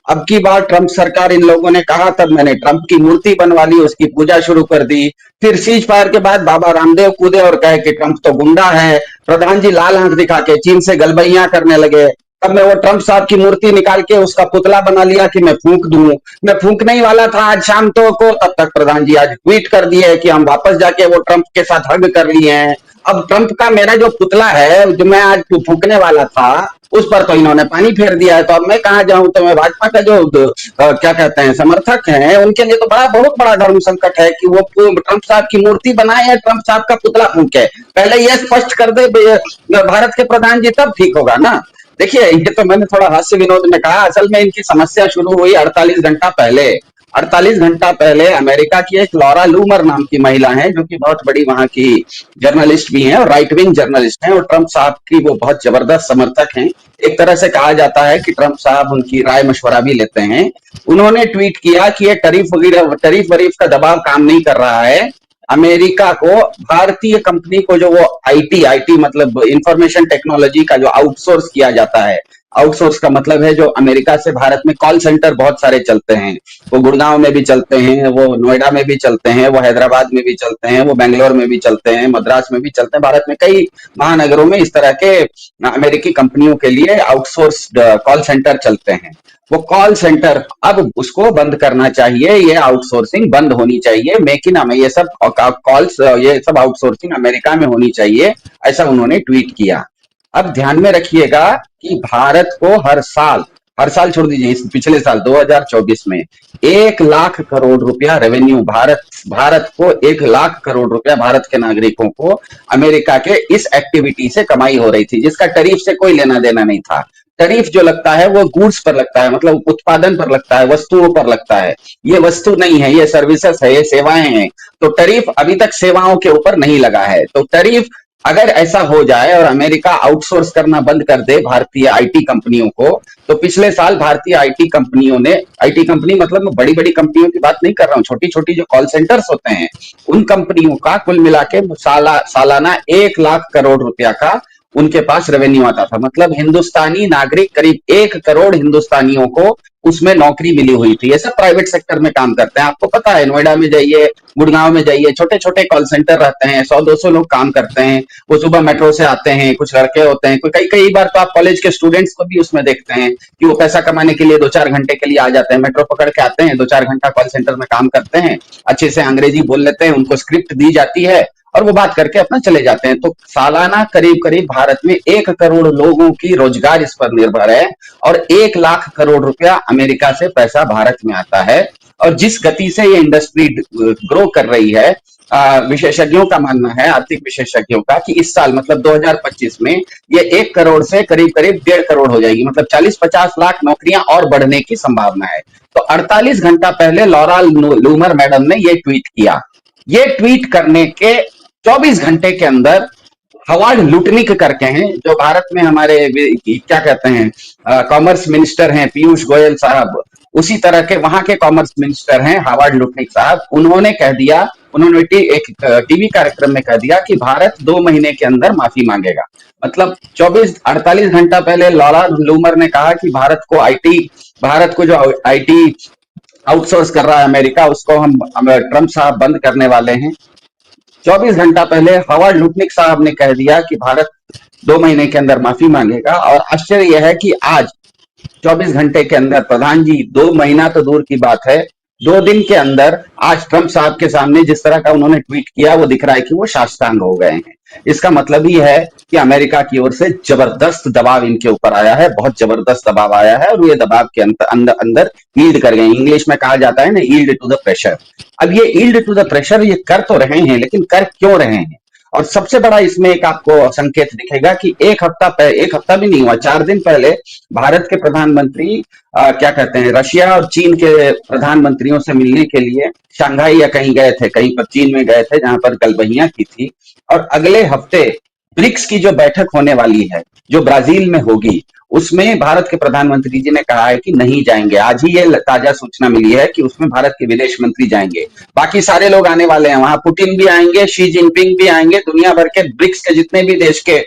S5: अब की बार ट्रंप सरकार इन लोगों ने कहा, तब मैंने ट्रंप की मूर्ति बनवा ली, उसकी पूजा शुरू कर दी। फिर सीज फायर के बाद बाबा रामदेव कूदे और कहे कि ट्रंप तो गुंडा है। प्रधान जी लाल आंख दिखा के चीन से गलबैया करने लगे। तब मैं वो ट्रंप साहब की मूर्ति निकाल के उसका पुतला बना लिया कि मैं फूंक दूं। मैं फूंकने ही वाला था आज शाम को, तब तक प्रधान जी आज ट्वीट कर दिए कि हम वापस जाके वो ट्रंप के साथ हग कर लिए हैं। अब ट्रंप का मेरा जो पुतला है, जो मैं आज फूंकने वाला था, उस पर तो इन्होंने पानी फेर दिया है। तो अब मैं कहाँ जाऊं? तो मैं भाजपा का जो क्या कहते हैं समर्थक हैं, उनके लिए तो बहुत बड़ा धर्म संकट है कि वो ट्रंप साहब की मूर्ति बनाए या ट्रंप साहब का पुतला फूंके। पहले ये स्पष्ट कर दे भारत के प्रधान जी, तब ठीक होगा ना। देखिए, ये तो मैंने थोड़ा हास्य विनोद में कहा। असल में इनकी समस्या शुरू हुई 48 घंटा पहले। 48 घंटा पहले अमेरिका की एक लॉरा लूमर नाम की महिला है, जो कि बहुत बड़ी वहां की जर्नलिस्ट भी हैं और राइट विंग जर्नलिस्ट हैं, और ट्रंप साहब की वो बहुत जबरदस्त समर्थक हैं। एक तरह से कहा जाता है कि ट्रंप साहब उनकी राय मशवरा भी लेते हैं। उन्होंने ट्वीट किया कि ये टैरिफ वरीफ का दबाव काम नहीं कर रहा है। अमेरिका को, भारतीय कंपनी को, जो वो आईटी मतलब इंफॉर्मेशन टेक्नोलॉजी का जो आउटसोर्स किया जाता है, आउटसोर्स का मतलब है जो अमेरिका से भारत में कॉल सेंटर बहुत सारे चलते हैं, वो गुड़गांव में भी चलते हैं, वो नोएडा में भी चलते हैं, वो हैदराबाद में भी चलते हैं, वो बेंगलोर में भी चलते हैं, मद्रास में भी चलते हैं। भारत में कई महानगरों में इस तरह के अमेरिकी कंपनियों के लिए आउटसोर्स कॉल सेंटर चलते हैं। वो कॉल सेंटर अब उसको बंद करना चाहिए, ये आउटसोर्सिंग बंद होनी चाहिए, मेक इन ये सब कॉल्स, ये सब आउटसोर्सिंग अमेरिका में होनी चाहिए, ऐसा उन्होंने ट्वीट किया। अब ध्यान में रखिएगा कि भारत को हर साल छोड़ दीजिए, इस पिछले साल 2024 में 1 लाख करोड़ रुपया रेवेन्यू भारत को 1 लाख करोड़ रुपया भारत के नागरिकों को अमेरिका के इस एक्टिविटी से कमाई हो रही थी, जिसका टैरिफ से कोई लेना देना नहीं था। टैरिफ जो लगता है वो गुड्स पर लगता है, मतलब उत्पादन पर लगता है, वस्तुओं पर लगता है। ये वस्तु नहीं है, ये सर्विसेज है, ये सेवाएं हैं। तो टैरिफ अभी तक सेवाओं के ऊपर नहीं लगा है। तो टैरिफ अगर ऐसा हो जाए और अमेरिका आउटसोर्स करना बंद कर दे भारतीय आईटी कंपनियों को, तो पिछले साल भारतीय आईटी कंपनियों ने, आईटी कंपनी मतलब मैं बड़ी बड़ी कंपनियों की बात नहीं कर रहा हूं, छोटी छोटी जो कॉल सेंटर्स होते हैं, उन कंपनियों का कुल मिला के सालाना 1 लाख करोड़ रुपया का उनके पास रेवेन्यू आता था। मतलब हिंदुस्तानी नागरिक, करीब 1 करोड़ हिंदुस्तानियों को उसमें नौकरी मिली हुई थी। ये सब प्राइवेट सेक्टर में काम करते हैं, आपको पता है। नोएडा में जाइए, गुड़गांव में जाइए, छोटे छोटे कॉल सेंटर रहते हैं, 100-200 लोग काम करते हैं। वो सुबह मेट्रो से आते हैं, कुछ लड़के होते हैं, कई बार तो आप कॉलेज के स्टूडेंट्स को भी उसमें देखते हैं कि वो पैसा कमाने के लिए 2-4 घंटे के लिए आ जाते हैं, मेट्रो पकड़ के आते हैं, 2-4 घंटा कॉल सेंटर में काम करते हैं, अच्छे से अंग्रेजी बोल लेते हैं, उनको स्क्रिप्ट दी जाती है और वो बात करके अपना चले जाते हैं। तो सालाना करीब करीब भारत में 1 करोड़ लोगों की रोजगार इस पर निर्भर है और 1 लाख करोड़ रुपया अमेरिका से पैसा भारत में आता है। और जिस गति से ये इंडस्ट्री ग्रो कर रही है, विशेषज्ञों का मानना है, आर्थिक विशेषज्ञों का, कि इस साल मतलब 2025 में ये 1 करोड़ से करीब करीब 1.5 करोड़ हो जाएगी। मतलब 40-50 लाख नौकरियां और बढ़ने की संभावना है। तो 48 घंटा पहले लॉरा लूमर मैडम ने ये ट्वीट किया। ये ट्वीट करने के 24 घंटे के अंदर हवार्ड लुटनिक करके हैं, जो भारत में हमारे क्या कहते हैं कॉमर्स मिनिस्टर हैं, पीयूष गोयल साहब, उसी तरह के वहां के कॉमर्स मिनिस्टर हैं हवार्ड लुटनिक साहब। उन्होंने कह दिया, उन्होंने एक टीवी कार्यक्रम में कह दिया कि भारत 2 महीने के अंदर माफी मांगेगा। मतलब 48 घंटा पहले लॉरा लूमर ने कहा कि भारत को जो आईटी आउटसोर्स कर रहा है अमेरिका, उसको हम ट्रंप साहब बंद करने वाले हैं। 24 घंटा पहले हवार्ड लुटनिक साहब ने कह दिया कि भारत 2 महीने के अंदर माफी मांगेगा। और आश्चर्य यह है कि आज 24 घंटे के अंदर प्रधान जी, 2 महीना तो दूर की बात है, 2 दिन के अंदर आज ट्रंप साहब के सामने जिस तरह का उन्होंने ट्वीट किया, वो दिख रहा है कि वो साष्टांग हो गए हैं। इसका मतलब ही है कि अमेरिका की ओर से जबरदस्त दबाव इनके ऊपर आया है, बहुत जबरदस्त दबाव आया है, और ये दबाव के अंदर यील्ड कर गए। इंग्लिश में कहा जाता है ना, यील्ड टू द प्रेशर। अब ये यील्ड टू द प्रेशर ये कर तो रहे हैं, लेकिन कर क्यों रहे हैं? और सबसे बड़ा इसमें एक आपको संकेत दिखेगा कि एक हफ्ता भी नहीं हुआ, 4 दिन पहले भारत के प्रधानमंत्री क्या कहते हैं, रशिया और चीन के प्रधानमंत्रियों से मिलने के लिए शंघाई या कहीं गए थे, कहीं पर चीन में गए थे, जहां पर गलबहियां की थी। और अगले हफ्ते ब्रिक्स की जो बैठक होने वाली है, जो ब्राजील में होगी, उसमें भारत के प्रधानमंत्री जी ने कहा है कि नहीं जाएंगे। आज ही ये ताजा सूचना मिली है कि उसमें भारत के विदेश मंत्री जाएंगे, बाकी सारे लोग आने वाले हैं। वहां पुतिन भी आएंगे, शी जिनपिंग भी आएंगे, दुनिया भर के ब्रिक्स के जितने भी देश के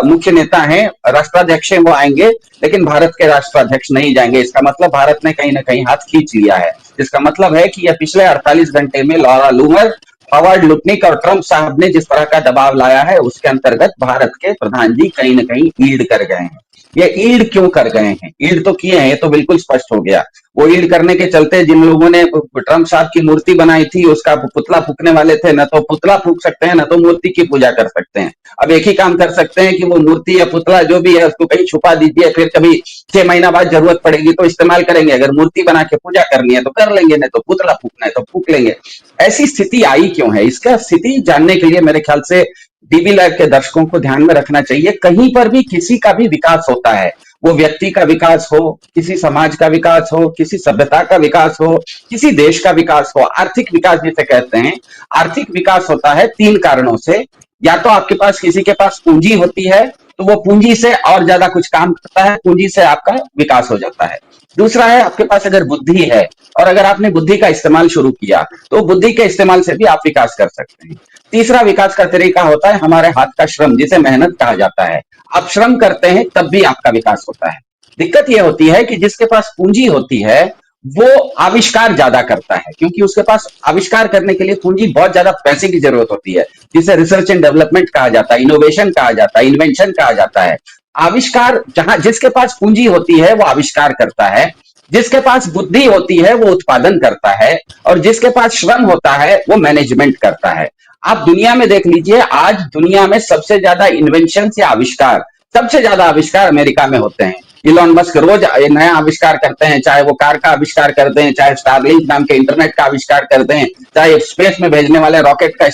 S5: मुख्य नेता हैं, राष्ट्राध्यक्ष हैं, वो आएंगे, लेकिन भारत के राष्ट्राध्यक्ष नहीं जाएंगे। इसका मतलब भारत ने कहीं ना कहीं हाथ खींच लिया है। इसका मतलब है कि यह पिछले 48 घंटे में लॉरा लूमर, हवार्ड लुटनिक और ट्रंप साहब ने जिस तरह का दबाव लाया है, उसके अंतर्गत भारत के प्रधान जी कहीं ना कहीं ईल्ड कर गए हैं। ये ईल्ड क्यों कर गए हैं? ईल्ड तो किए हैं, ये तो बिल्कुल स्पष्ट हो गया। वो ईल्ड करने के चलते जिन लोगों ने ट्रंप साहब की मूर्ति बनाई थी, उसका पुतला फूकने वाले थे, न तो पुतला फूक सकते हैं, न तो मूर्ति की पूजा कर सकते हैं। अब एक ही काम कर सकते हैं कि वो मूर्ति या पुतला जो भी है उसको कहीं छुपा दीजिए, फिर कभी 6 महीना बाद जरूरत पड़ेगी तो इस्तेमाल करेंगे। अगर मूर्ति बना के पूजा करनी है तो कर लेंगे, नहीं तो पुतला फूकना है तो फूक लेंगे। ऐसी स्थिति आई क्यों है? इसका स्थिति जानने के लिए मेरे ख्याल से डीबी लाइव के दर्शकों को ध्यान में रखना चाहिए। कहीं पर भी किसी का भी विकास होता है, वो व्यक्ति का विकास हो, किसी समाज का विकास हो, किसी सभ्यता का विकास हो, किसी देश का विकास हो, आर्थिक विकास जिसे कहते हैं, आर्थिक विकास होता है 3 कारणों से। या तो आपके पास किसी के पास पूंजी होती है, तो वो पूंजी से और ज्यादा कुछ काम करता है, पूंजी से आपका विकास हो जाता है। दूसरा है, आपके पास अगर बुद्धि है और अगर आपने बुद्धि का इस्तेमाल शुरू किया, तो बुद्धि के इस्तेमाल से भी आप विकास कर सकते हैं। तीसरा विकास का तरीका होता है हमारे हाथ का श्रम, जिसे मेहनत कहा जाता है। आप श्रम करते हैं तब भी आपका विकास होता है। दिक्कत यह होती है कि जिसके पास पूंजी होती है वो आविष्कार ज्यादा करता है, क्योंकि उसके पास आविष्कार करने के लिए पूंजी बहुत ज्यादा पैसे की जरूरत होती है, जिसे रिसर्च एंड डेवलपमेंट कहा जाता है, इनोवेशन कहा जाता है, इन्वेंशन कहा जाता है। आविष्कार जहां जिसके पास पूंजी होती है वो आविष्कार करता है, जिसके पास बुद्धि होती है वो उत्पादन करता है, और जिसके पास श्रम होता है वो मैनेजमेंट करता है। आप दुनिया में देख लीजिए, आज दुनिया में सबसे ज्यादा इन्वेंशन या आविष्कार, सबसे ज्यादा आविष्कार अमेरिका में होते हैं। इलॉन मस्क रोज नया आविष्कार करते हैं, चाहे वो कार का आविष्कार करते हैं, चाहे स्टारलिंक नाम के इंटरनेट का आविष्कार करते हैं, चाहे स्पेस में भेजने वाले रॉकेट का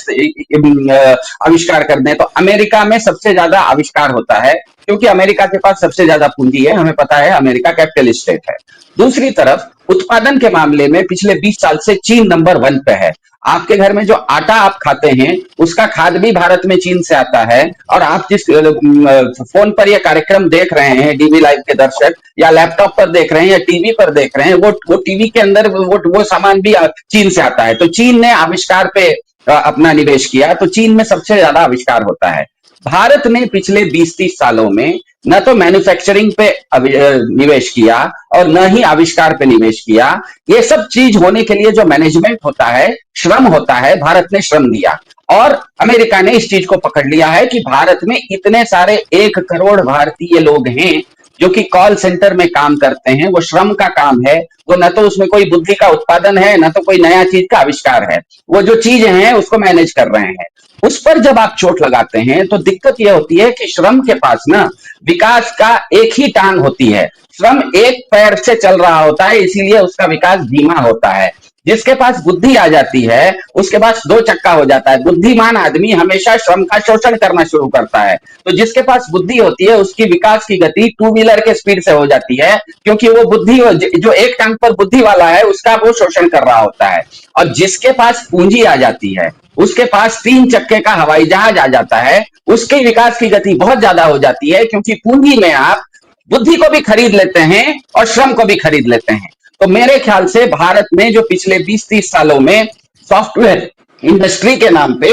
S5: आविष्कार करते हैं। तो अमेरिका में सबसे ज्यादा आविष्कार होता है, क्योंकि अमेरिका के पास सबसे ज्यादा पूंजी है। हमें पता है अमेरिका कैपिटल स्टेट है। दूसरी तरफ उत्पादन के मामले में पिछले 20 साल से चीन नंबर 1 पे है। आपके घर में जो आटा आप खाते हैं उसका खाद भी भारत में चीन से आता है, और आप जिस फोन पर यह कार्यक्रम देख रहे हैं, डीवी लाइव के दर्शक, या लैपटॉप पर देख रहे हैं या टीवी पर देख रहे हैं, वो टीवी के अंदर वो सामान भी चीन से आता है। तो चीन ने आविष्कार पे अपना निवेश किया, तो चीन में सबसे ज्यादा आविष्कार होता है। भारत ने पिछले 20-30 सालों में न तो मैन्युफैक्चरिंग पे निवेश किया और न ही आविष्कार पे निवेश किया। ये सब चीज होने के लिए जो मैनेजमेंट होता है, श्रम होता है, भारत ने श्रम दिया, और अमेरिका ने इस चीज को पकड़ लिया है कि भारत में इतने सारे 1 करोड़ भारतीय लोग हैं जो कि कॉल सेंटर में काम करते हैं। वो श्रम का काम है, वो न तो उसमें कोई बुद्धि का उत्पादन है, न तो कोई नया चीज का आविष्कार है। वो जो चीजें हैं उसको मैनेज कर रहे हैं। उस पर जब आप चोट लगाते हैं तो दिक्कत यह होती है कि श्रम के पास ना विकास का एक ही टांग होती है। श्रम एक पैर से चल रहा होता है, इसीलिए उसका विकास धीमा होता है। जिसके पास बुद्धि आ जाती है उसके पास 2 चक्का हो जाता है। बुद्धिमान आदमी हमेशा श्रम का शोषण करना शुरू करता है। तो जिसके पास बुद्धि होती है उसकी विकास की गति 2 व्हीलर के स्पीड से हो जाती है, क्योंकि वो बुद्धि जो एक टांग पर बुद्धि वाला है उसका वो शोषण कर रहा होता है। और जिसके पास पूंजी आ जाती है, उसके पास 3 चक्के का हवाई जहाज आ जाता है, उसकी विकास की गति बहुत ज्यादा हो जाती है, क्योंकि पूंजी में आप बुद्धि को भी खरीद लेते हैं और श्रम को भी खरीद लेते हैं। तो मेरे ख्याल से भारत में जो पिछले 20-30 सालों में सॉफ्टवेयर इंडस्ट्री के नाम पे,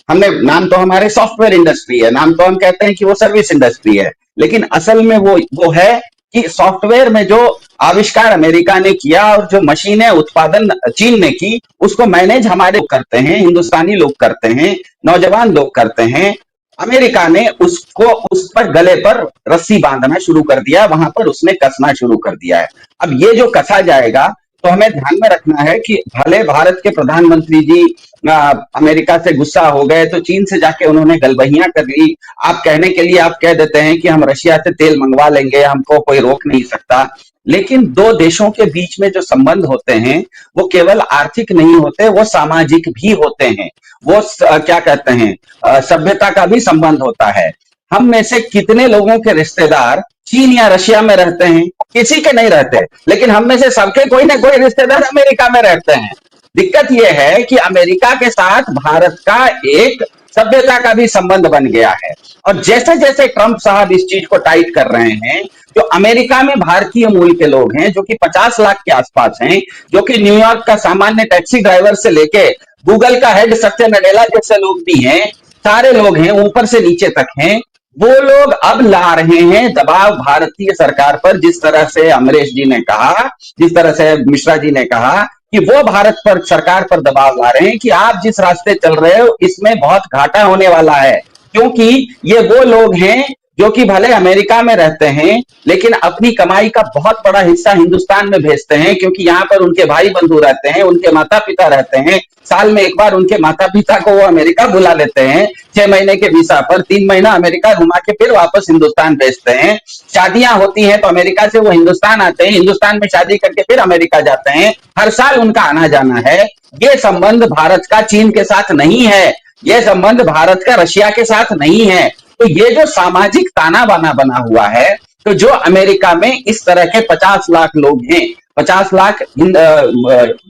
S5: हमने नाम तो हमारे सॉफ्टवेयर इंडस्ट्री है, नाम तो हम कहते हैं कि वो सर्विस इंडस्ट्री है, लेकिन असल में वो है कि सॉफ्टवेयर में जो आविष्कार अमेरिका ने किया और जो मशीनें उत्पादन चीन ने की, उसको मैनेज हमारे लोग करते हैं, हिंदुस्तानी लोग करते हैं, नौजवान लोग करते हैं। अमेरिका ने उसको उस पर गले पर रस्सी बांधना शुरू कर दिया, वहां पर उसने कसना शुरू कर दिया है। अब ये जो कसा जाएगा तो हमें ध्यान में रखना है कि भले भारत के प्रधानमंत्री जी अमेरिका से गुस्सा हो गए तो चीन से जाके उन्होंने गलबहियां कर ली। आप कहने के लिए आप कह देते हैं कि हम रशिया से तेल मंगवा लेंगे, हमको कोई रोक नहीं सकता, लेकिन 2 देशों के बीच में जो संबंध होते हैं वो केवल आर्थिक नहीं होते, वो सामाजिक भी होते हैं। वो क्या कहते हैं, सभ्यता का भी संबंध होता है। हम में से कितने लोगों के रिश्तेदार चीन या रशिया में रहते हैं? किसी के नहीं रहते, लेकिन हम में से सबके कोई ना कोई रिश्तेदार अमेरिका में रहते हैं। दिक्कत यह है कि अमेरिका के साथ भारत का एक सभ्यता का भी संबंध बन गया है, और जैसे जैसे ट्रंप साहब इस चीज को टाइट कर रहे हैं, जो अमेरिका में भारतीय मूल के लोग हैं, जो कि 50 लाख के आसपास हैं, जो कि न्यूयॉर्क का सामान्य टैक्सी ड्राइवर से लेके गूगल का हेड सत्य नडेला जैसे लोग भी हैं, सारे लोग हैं, ऊपर से नीचे तक हैं, वो लोग अब ला रहे हैं दबाव भारतीय सरकार पर। जिस तरह से अमरीश जी ने कहा, जिस तरह से मिश्रा जी ने कहा कि वो भारत पर सरकार पर दबाव ला रहे हैं कि आप जिस रास्ते चल रहे हो इसमें बहुत घाटा होने वाला है, क्योंकि ये वो लोग हैं जो कि भले अमेरिका में रहते हैं लेकिन अपनी कमाई का बहुत बड़ा हिस्सा हिंदुस्तान में भेजते हैं, क्योंकि यहाँ पर उनके भाई बंधु रहते हैं, उनके माता पिता रहते हैं। साल में एक बार उनके माता पिता को वो अमेरिका बुला लेते हैं 6 महीने के वीसा पर, 3 महीना अमेरिका घुमा के फिर वापस हिंदुस्तान भेजते हैं। शादियां होती हैं तो अमेरिका से वो हिंदुस्तान आते हैं, हिंदुस्तान में शादी करके फिर अमेरिका जाते हैं। हर साल उनका आना जाना है। ये संबंध भारत का चीन के साथ नहीं है, ये संबंध भारत का रशिया के साथ नहीं है। तो ये जो सामाजिक ताना बाना बना हुआ है, तो जो अमेरिका में इस तरह के 50 लाख लोग हैं, 50 लाख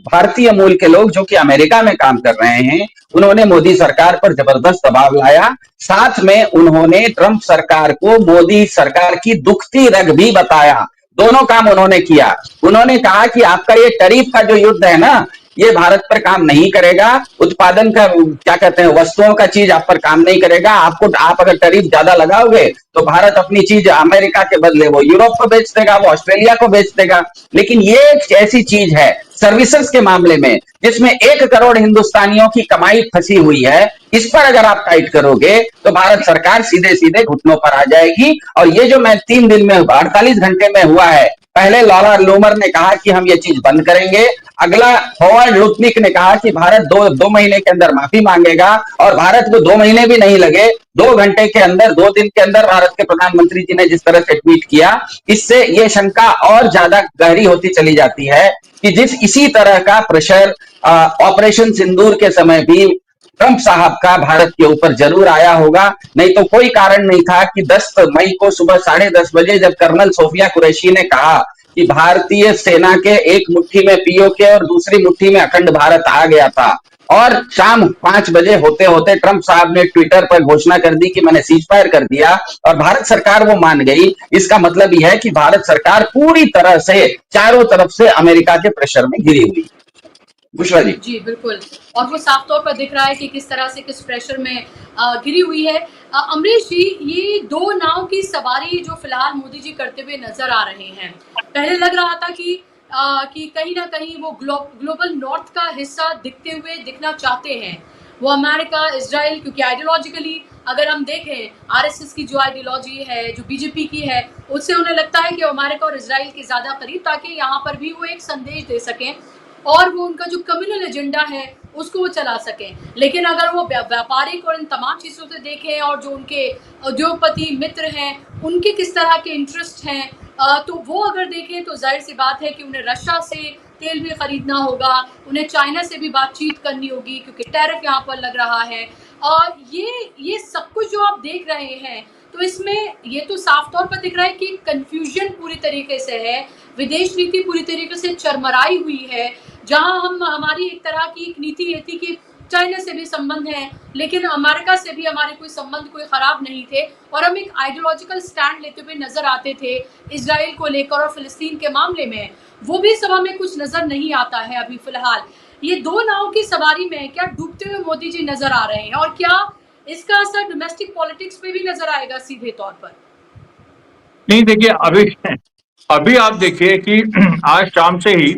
S5: भारतीय मूल के लोग जो कि अमेरिका में काम कर रहे हैं, उन्होंने मोदी सरकार पर जबरदस्त दबाव लाया। साथ में उन्होंने ट्रंप सरकार को मोदी सरकार की दुखती रग भी बताया। दोनों काम उन्होंने किया। उन्होंने कहा कि आपका ये टैरिफ का जो युद्ध है ना, ये भारत पर काम नहीं करेगा। उत्पादन का क्या कहते हैं, वस्तुओं का चीज आप पर काम नहीं करेगा। आप अगर टैरिफ ज्यादा लगाओगे तो भारत अपनी चीज अमेरिका के बदले वो यूरोप को बेच देगा, वो ऑस्ट्रेलिया को बेच देगा। लेकिन ये एक ऐसी चीज है सर्विसेज के मामले में जिसमें 1 करोड़ हिंदुस्तानियों की कमाई फंसी हुई है, इस पर अगर आप टाइट करोगे तो भारत सरकार सीधे सीधे घुटनों पर आ जाएगी। और ये जो मैं 3 दिन में 48 घंटे में हुआ है, पहले लॉरा लूमर ने कहा कि हम ये चीज बंद करेंगे, अगला होवार्ड लुटनिक ने कहा कि भारत दो महीने के अंदर माफी मांगेगा, और भारत को 2 महीने भी नहीं लगे, 2 घंटे के अंदर, 2 दिन के अंदर भारत के प्रधानमंत्री जी ने जिस तरह से ट्वीट किया, इससे ये शंका और ज्यादा गहरी होती चली जाती है कि इसी तरह का प्रेशर ऑपरेशन सिंदूर के समय भी ट्रंप साहब का भारत के ऊपर जरूर आया होगा। नहीं तो कोई कारण नहीं था कि 10 मई को सुबह 10:30 बजे जब कर्नल सोफिया कुरैशी ने कहा कि भारतीय सेना के एक मुट्ठी में पीओके और दूसरी मुट्ठी में अखंड भारत आ गया था, और शाम 5 बजे होते होते ट्रंप साहब ने ट्विटर पर घोषणा कर दी कि मैंने सीज फायर कर दिया, और भारत सरकार वो मान गई। इसका मतलब यह है कि भारत सरकार पूरी तरह से चारों तरफ से अमेरिका के प्रेशर में घिरी हुई। बुशरा जी।
S1: जी बिल्कुल, और वो साफ तौर पर दिख रहा है कि किस तरह से किस प्रेशर में घिरी हुई है। अमरीश जी, ये 2 नाव की सवारी जो फिलहाल मोदी जी करते हुए नजर आ रहे हैं, पहले लग रहा था कि कहीं ना कहीं वो ग्लोबल नॉर्थ का हिस्सा दिखना चाहते हैं, वो अमेरिका, इजराइल, क्योंकि आइडियोलॉजिकली अगर हम देखें आरएसएस की जो आइडियोलॉजी है, जो बीजेपी की है, उससे उन्हें लगता है कि अमेरिका और इजराइल के ज्यादा करीब, ताकि यहाँ पर भी वो एक संदेश दे सकें और वो उनका जो कम्युनल एजेंडा है उसको वो चला सकें। लेकिन अगर वो व्यापारिक और इन तमाम चीज़ों से देखें और जो उनके उद्योगपति मित्र हैं उनके किस तरह के इंटरेस्ट हैं, तो वो अगर देखें तो जाहिर सी बात है कि उन्हें रशिया से तेल भी खरीदना होगा, उन्हें चाइना से भी बातचीत करनी होगी क्योंकि टैरिफ यहाँ पर लग रहा है। और ये सब कुछ जो आप देख रहे हैं, तो इसमें ये तो साफ तौर पर दिख रहा है कि कंफ्यूजन पूरी तरीके से है, विदेश नीति पूरी तरीके से चरमराई हुई है, जहां हमारी एक तरह की एक नीति ये थी कि चाइना से भी संबंध है लेकिन अमेरिका से भी हमारे कोई संबंध कोई खराब नहीं थे, और हम एक आइडियोलॉजिकल स्टैंड लेते हुए नजर आते थे इजराइल को लेकर और फिलिस्तीन के मामले में। वो भी सभा में कुछ नजर नहीं आता है अभी फिलहाल। ये 2 नाव की सवारी में क्या डूबते हुए मोदी जी नजर आ रहे हैं, और क्या इसका असर डोमेस्टिक पॉलिटिक्स पे भी नजर आएगा सीधे तौर पर?
S4: नहीं, देखिए अभी आप देखिए कि आज शाम से ही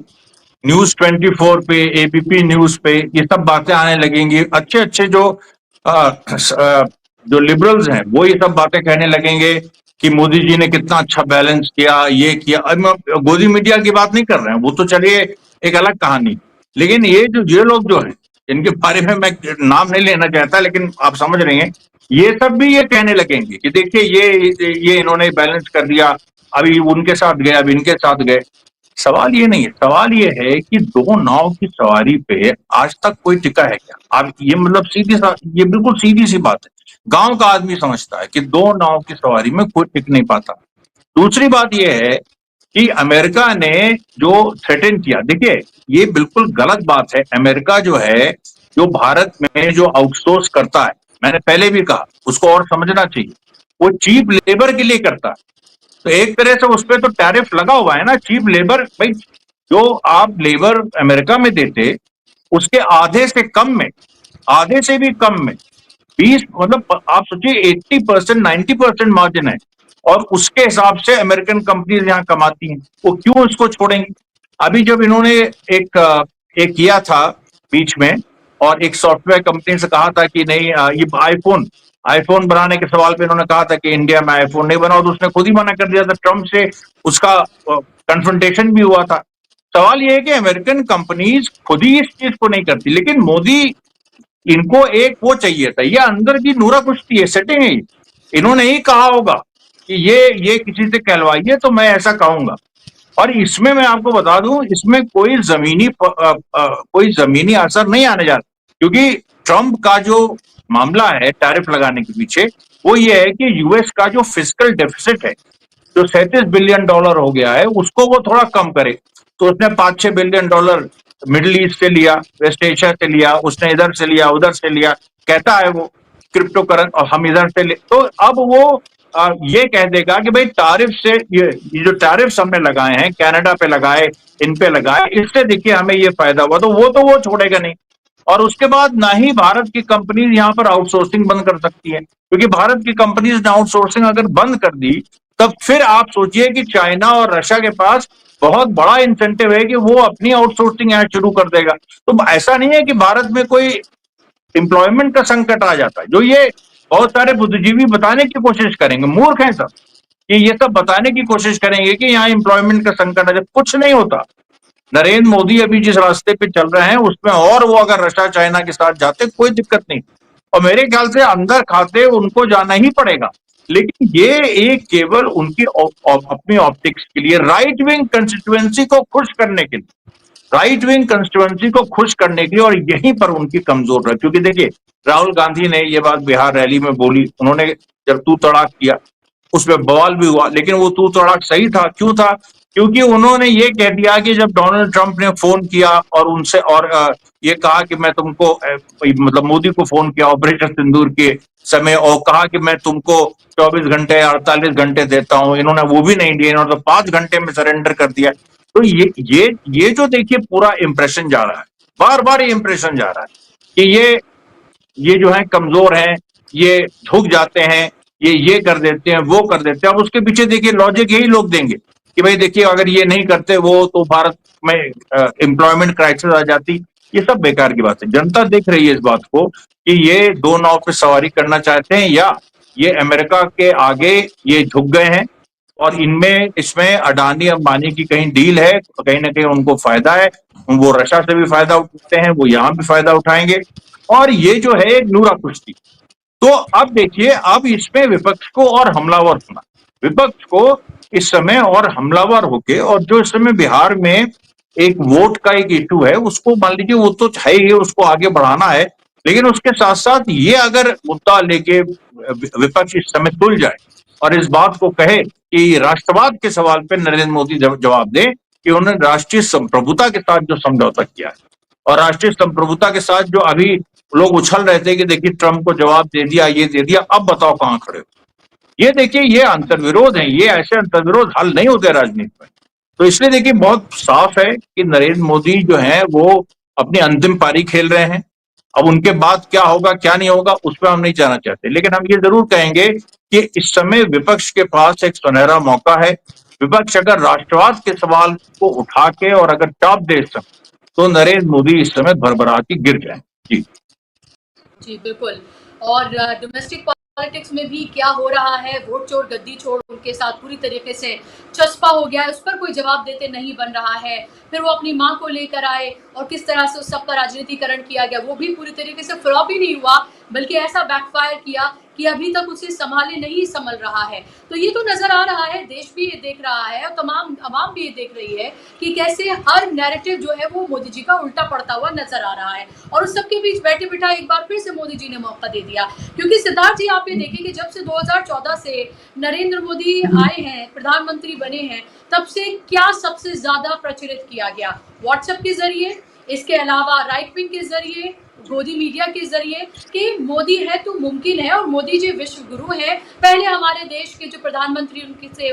S4: न्यूज 24 पे, एबीपी न्यूज पे ये सब बातें आने लगेंगी। अच्छे जो लिबरल्स हैं वो ये सब बातें कहने लगेंगे कि मोदी जी ने कितना अच्छा बैलेंस किया, ये किया। अब मैं गोदी मीडिया की बात नहीं कर रहे हैं, वो तो चलिए एक अलग कहानी। लेकिन ये लोग जो हैं, इनके बारे में मैं नाम नहीं लेना चाहता, लेकिन आप समझ रहे हैं, ये सब भी ये कहने लगेंगे कि देखिए ये इन्होंने बैलेंस कर दिया, अभी उनके साथ गए, अभी इनके साथ गए। सवाल ये नहीं है, सवाल ये है कि 2 नाव की सवारी पे आज तक कोई टिका है क्या? आप ये मतलब ये बिल्कुल सीधी सी बात है, गांव का आदमी समझता है कि 2 नाव की सवारी में कोई टिक नहीं पाता। दूसरी बात ये है कि अमेरिका ने जो थ्रेटन किया, देखिए ये बिल्कुल गलत बात है। अमेरिका जो है, जो भारत में जो आउटसोर्स करता है, मैंने पहले भी कहा, उसको और समझना चाहिए, वो चीप लेबर के लिए करता है। तो एक तरह से उस पर तो टैरिफ लगा हुआ है ना, चीप लेबर। भाई जो आप लेबर अमेरिका में देते उसके आधे से कम में, आधे से भी कम में 20 मतलब आप सोचिए 80% 90% मार्जिन है, और उसके हिसाब से अमेरिकन कंपनीज यहाँ कमाती हैं, वो क्यों इसको छोड़ेंगे? अभी जब इन्होंने एक किया था बीच में, और एक सॉफ्टवेयर कंपनी से कहा था कि नहीं, ये आईफोन बनाने के सवाल पे इन्होंने कहा था कि इंडिया में आईफोन नहीं बना, और उसने खुद ही मना कर दिया था। ट्रंप से उसका कन्फ्रंटेशन भी हुआ था। सवाल ये है कि अमेरिकन कंपनीज खुद ही इस चीज को नहीं करती, लेकिन मोदी, इनको एक वो चाहिए था, ये अंदर की नूरा कुश्ती है, सेटिंग है। इन्होंने ही कहा होगा कि ये किसी से कहलवाइए तो मैं ऐसा कहूंगा। और इसमें मैं आपको बता दूं, इसमें कोई जमीनी असर नहीं आने जा रहा, क्योंकि ट्रंप का जो मामला है टैरिफ लगाने के पीछे, वो ये है कि यूएस का जो फिस्कल डेफिसिट है, जो $37 बिलियन हो गया है, उसको वो थोड़ा कम करे। तो उसने $5-6 बिलियन मिडिल ईस्ट से लिया, वेस्ट एशिया से लिया, उसने इधर से लिया, उधर से लिया, कहता है वो क्रिप्टो करेंसी, और हम इधर से ले। तो अब वो ये कह देगा कि भाई टैरिफ से ये जो टैरिफ्स हमने लगाए हैं, कनाडा पे लगाए, इन पे लगाए, इससे देखिए हमें ये फायदा हुआ, तो वो छोड़ेगा नहीं। और उसके बाद ना ही भारत की कंपनीज यहाँ पर आउटसोर्सिंग बंद कर सकती है, क्योंकि भारत की कंपनीज ने आउटसोर्सिंग अगर बंद कर दी, तब फिर आप सोचिए कि चाइना और रशिया के पास बहुत बड़ा इंसेंटिव है कि वो अपनी आउटसोर्सिंग यहाँ शुरू कर देगा। तो ऐसा नहीं है कि भारत में कोई एम्प्लॉयमेंट का संकट आ जाता है, जो ये बहुत सारे बुद्धिजीवी बताने की कोशिश करेंगे, मूर्ख हैं सब, कि ये सब बताने की कोशिश करेंगे कि यहाँ एम्प्लॉयमेंट का संकट आ जाए, कुछ नहीं होता। नरेंद्र मोदी अभी जिस रास्ते पे चल रहे हैं उसमें, और वो अगर रशिया चाइना के साथ जाते कोई दिक्कत नहीं, और मेरे ख्याल से अंदर खाते उनको जाना ही पड़ेगा। लेकिन ये एक केवल उनकी अपनी ऑप्टिक्स के लिए, राइट विंग कंस्टिट्यूएंसी को खुश करने के लिए, राइट विंग कंस्टिट्यूएंसी को खुश करने के लिए, और यहीं पर उनकी कमजोर है। क्योंकि देखिए राहुल गांधी ने ये बात बिहार रैली में बोली, उन्होंने जब तू तड़ाक किया उसमें बवाल भी हुआ, लेकिन वो तू तड़ाक सही था। क्यों था? क्योंकि उन्होंने ये कह दिया कि जब डोनाल्ड ट्रंप ने फोन किया और उनसे और ये कहा कि मैं तुमको मतलब मोदी को फोन किया ऑपरेशन सिंदूर के समय, और कहा कि मैं तुमको 24 घंटे 48 घंटे देता हूं, इन्होंने वो भी नहीं दिए, इन्होंने तो 5 घंटे में सरेंडर कर दिया। तो ये जो देखिए पूरा इंप्रेशन जा रहा है, बार बार ये इंप्रेशन जा रहा है कि ये जो है कमजोर हैं, ये झुक जाते हैं, ये कर देते हैं, वो कर देते हैं। अब उसके पीछे देखिए लॉजिक यही लोग देंगे कि भाई देखिए अगर ये नहीं करते वो, तो भारत में एम्प्लॉयमेंट क्राइसिस आ जाती। ये सब बेकार की बात है। जनता देख रही है इस बात को कि ये दो नाव पे सवारी करना चाहते हैं, या ये अमेरिका के आगे ये झुक गए हैं, और इसमें अडानी अंबानी की कहीं डील है, कहीं ना कहीं उनको फायदा है, वो रशिया से भी फायदा उठाते हैं, वो यहां भी फायदा उठाएंगे, और ये जो है एक नूरा कुश्ती। तो अब देखिए, अब इसमें विपक्ष को और हमलावर होना, विपक्ष को इस समय और हमलावर होके, और जो इस समय बिहार में एक वोट का एक इशू है, उसको मान लीजिए वो तो है ही, उसको आगे बढ़ाना है, लेकिन उसके साथ साथ ये अगर मुद्दा लेके विपक्ष इस समय तुल जाए और इस बात को कहे कि राष्ट्रवाद के सवाल पे नरेंद्र मोदी जवाब दे कि उन्होंने राष्ट्रीय संप्रभुता के साथ जो समझौता किया है, और राष्ट्रीय संप्रभुता के साथ जो अभी लोग उछल रहे थे कि देखिए ट्रंप को जवाब दे दिया, ये दे दिया, अब बताओ कहां खड़े हो। ये देखिए ये अंतर्विरोध है, ये ऐसे अंतर्विरोध हल नहीं होते राजनीति में। तो इसलिए देखिए बहुत साफ है कि नरेंद्र मोदी जो है वो अपनी अंतिम पारी खेल रहे हैं। अब उनके बाद क्या होगा क्या नहीं होगा उस पर हम नहीं जाना चाहते, लेकिन हम ये जरूर कहेंगे कि इस समय विपक्ष के पास एक सुनहरा मौका है। विपक्ष अगर राष्ट्रवाद के सवाल को उठा के और अगर टॉप दे सकते, तो नरेंद्र मोदी इस समय भरभरा के गिर जाए। जी
S1: जी बिल्कुल। और डोमेस्टिक पॉलिटिक्स में भी क्या हो रहा है, वोट चोर गद्दी छोड़ उनके साथ पूरी तरीके से चस्पा हो गया है, उस पर कोई जवाब देते नहीं बन रहा है। फिर वो अपनी मां को लेकर आए और किस तरह से उस सब का राजनीतिकरण किया गया, वो भी पूरी तरीके से फ्लॉप ही नहीं हुआ, बल्कि ऐसा बैकफायर किया कि अभी तक उसे संभाले नहीं संभल रहा है। तो ये तो नजर आ रहा है, देश भी ये देख रहा है और तमाम अवाम भी ये देख रही है कि कैसे हर नैरेटिव जो है वो मोदी जी का उल्टा पड़ता हुआ नजर आ रहा है। और उस सबके बीच बैठे बिठा एक बार फिर से मोदी जी ने मौका दे दिया, क्योंकि सिद्धार्थ जी आप ये देखें कि जब से 2014 से नरेंद्र मोदी आए हैं, प्रधानमंत्री बने हैं, तब से क्या सबसे ज्यादा प्रचलित किया गया? व्हाट्सएप के जरिए, इसके अलावा राइट विंग के जरिए, गोदी मीडिया के जरिए कि मोदी है तो मुमकिन है और मोदी जी विश्व गुरु है। पहले हमारे देश के जो प्रधानमंत्री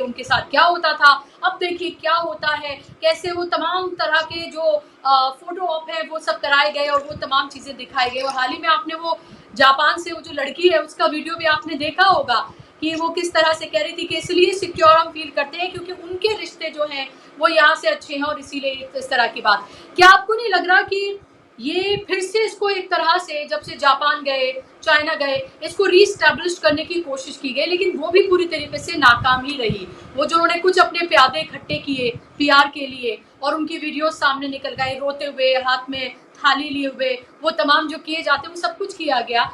S1: उनके साथ क्या होता था, अब देखिए क्या होता है, कैसे वो तमाम तरह के जो फोटो ऑप है वो सब कराए गए और वो तमाम चीजें दिखाई गई। और हाल ही में आपने वो जापान से वो जो लड़की है उसका वीडियो भी आपने देखा होगा कि वो किस तरह से कह रही थी कि इसलिए सिक्योर हम फील करते हैं क्योंकि उनके रिश्ते जो हैं वो यहाँ से अच्छे हैं, और इसीलिए इस तरह की बात। क्या आपको नहीं लग रहा कि ये फिर से इसको एक तरह से जब से जापान गए, चाइना गए, इसको रीस्टैब्लिश करने की कोशिश की गई, लेकिन वो भी पूरी तरीके से नाकाम ही रही। वो जो उन्होंने कुछ अपने प्यादे इकट्ठे किए पीआर के लिए और उनकी वीडियो सामने निकल गए, रोते हुए, हाथ में थाली लिए हुए, वो तमाम जो किए जाते वो सब कुछ किया गया,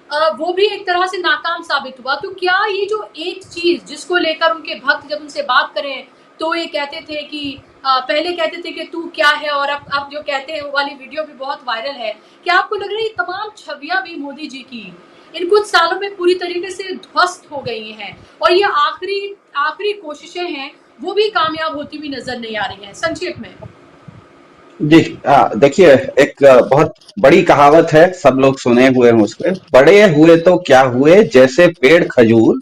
S1: वो भी एक तरह से नाकाम साबित हुआ। तो क्या ये जो एक चीज जिसको लेकर उनके भक्त जब उनसे बात करें तो ये कहते थे कि पहले कहते थे कि तू क्या है, और अब जो कहते हैं वो वाली वीडियो भी बहुत वायरल है। क्या आपको लग रहा है ये तमाम छवियां भी मोदी जी की इन कुछ सालों में पूरी तरीके से ध्वस्त हो गई हैं, और ये आखिरी कोशिशें हैं वो भी कामयाब होती हुई नजर नहीं आ रही हैं? संक्षेप में
S5: जी देखिए, एक बहुत बड़ी कहावत है, सब लोग सुने हुए हैं उसके, बड़े हुए तो क्या हुए जैसे पेड़ खजूर,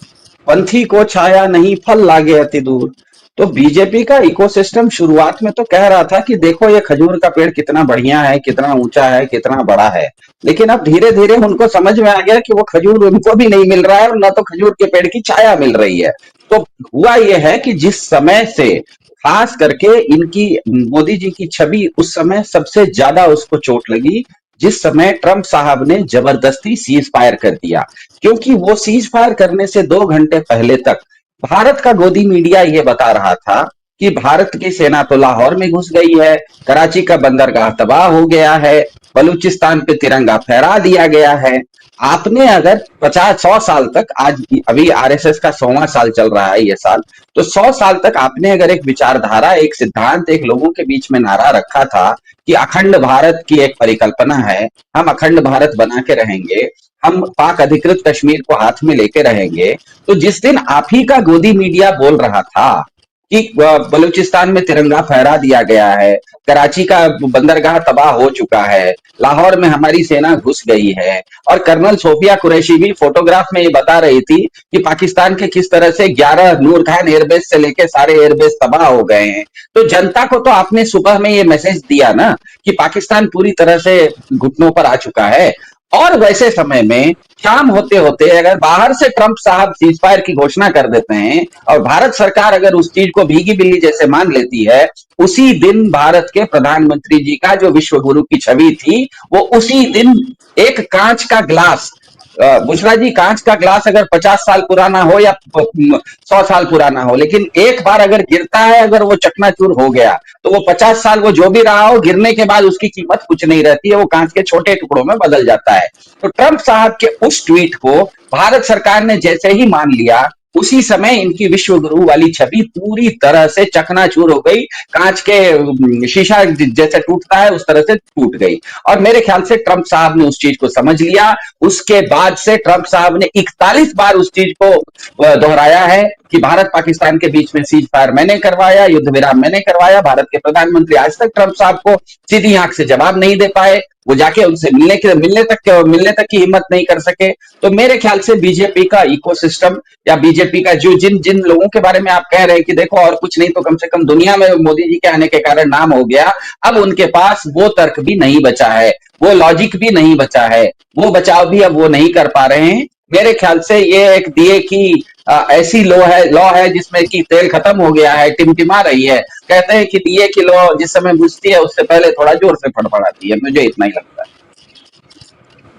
S5: पंथी को छाया नहीं फल लागे अति दूर। तो बीजेपी का इकोसिस्टम शुरुआत में तो कह रहा था कि देखो ये खजूर का पेड़ कितना बढ़िया है, कितना ऊंचा है, कितना बड़ा है। लेकिन अब धीरे धीरे उनको समझ में आ गया कि वो खजूर उनको भी नहीं मिल रहा है और ना तो खजूर के पेड़ की छाया मिल रही है। तो हुआ ये है कि जिस समय से खास करके इनकी मोदी जी की छवि उस समय सबसे ज्यादा उसको चोट लगी, जिस समय ट्रंप साहब ने जबरदस्ती सीज फायर कर दिया। क्योंकि वो सीज फायर करने से 2 घंटे पहले तक भारत का गोदी मीडिया ये बता रहा था कि भारत की सेना तो लाहौर में घुस गई है, कराची का बंदरगाह तबाह हो गया है, बलूचिस्तान पे तिरंगा फहरा दिया गया है। आपने अगर 50-100 साल तक, आज अभी आरएसएस का 100वां साल चल रहा है ये साल, तो 100 साल तक आपने अगर एक विचारधारा, एक सिद्धांत, एक लोगों के बीच में नारा रखा था कि अखंड भारत की एक परिकल्पना है, हम अखंड भारत बना के रहेंगे, हम पाक अधिकृत कश्मीर को हाथ में लेके रहेंगे। तो जिस दिन आप ही का गोदी मीडिया बोल रहा था कि बलूचिस्तान में तिरंगा फहरा दिया गया है, कराची का बंदरगाह तबाह हो चुका है, लाहौर में हमारी सेना घुस गई है, और कर्नल सोफिया कुरैशी भी फोटोग्राफ में ये बता रही थी कि पाकिस्तान के किस तरह से 11 नूर खान एयरबेस से लेके सारे एयरबेस तबाह हो गए हैं। तो जनता को तो आपने सुबह में ये मैसेज दिया ना कि पाकिस्तान पूरी तरह से घुटनों पर आ चुका है। और वैसे समय में शाम होते होते अगर बाहर से ट्रंप साहब सीज फायर की घोषणा कर देते हैं और भारत सरकार अगर उस चीज को भीगी बिल्ली जैसे मान लेती है, उसी दिन भारत के प्रधानमंत्री जी का जो विश्व गुरु की छवि थी वो उसी दिन एक कांच का ग्लास, बुशरा जी, कांच का ग्लास अगर 50 साल पुराना हो या 100 साल पुराना हो, लेकिन एक बार अगर गिरता है, अगर वो चकनाचूर हो गया तो वो 50 साल वो जो भी रहा हो, गिरने के बाद उसकी कीमत कुछ नहीं रहती है, वो कांच के छोटे टुकड़ों में बदल जाता है। तो ट्रंप साहब के उस ट्वीट को भारत सरकार ने जैसे ही मान लिया, उसी समय इनकी विश्व गुरु वाली छवि पूरी तरह से चकनाचूर हो गई, कांच के शीशा जैसे टूटता है उस तरह से टूट गई। और मेरे ख्याल से ट्रंप साहब ने उस चीज को समझ लिया। उसके बाद से ट्रंप साहब ने 41 बार उस चीज को दोहराया है कि भारत पाकिस्तान के बीच में सीज फायर मैंने करवाया, युद्ध विराम मैंने करवाया। भारत के प्रधानमंत्री आज तक ट्रंप साहब को सीधी आंख से जवाब नहीं दे पाए, वो जाके उनसे मिलने तक की हिम्मत नहीं कर सके। तो मेरे ख्याल से बीजेपी का इकोसिस्टम या बीजेपी का जो जिन लोगों के बारे में आप कह रहे हैं कि देखो और कुछ नहीं तो कम से कम दुनिया में मोदी जी के आने के कारण नाम हो गया, अब उनके पास वो तर्क भी नहीं बचा है, वो लॉजिक भी नहीं बचा है, वो बचाव भी अब वो नहीं कर पा रहे हैं। मेरे ख्याल से ये एक दिए की ऐसी लॉ है जिसमें कि तेल खत्म हो गया है, टिमटिमा रही है। कहते हैं कि दिए की लॉ जिस समय बुझती है उससे पहले थोड़ा जोर से फड़फड़ाती है, मुझे इतना ही लगता है।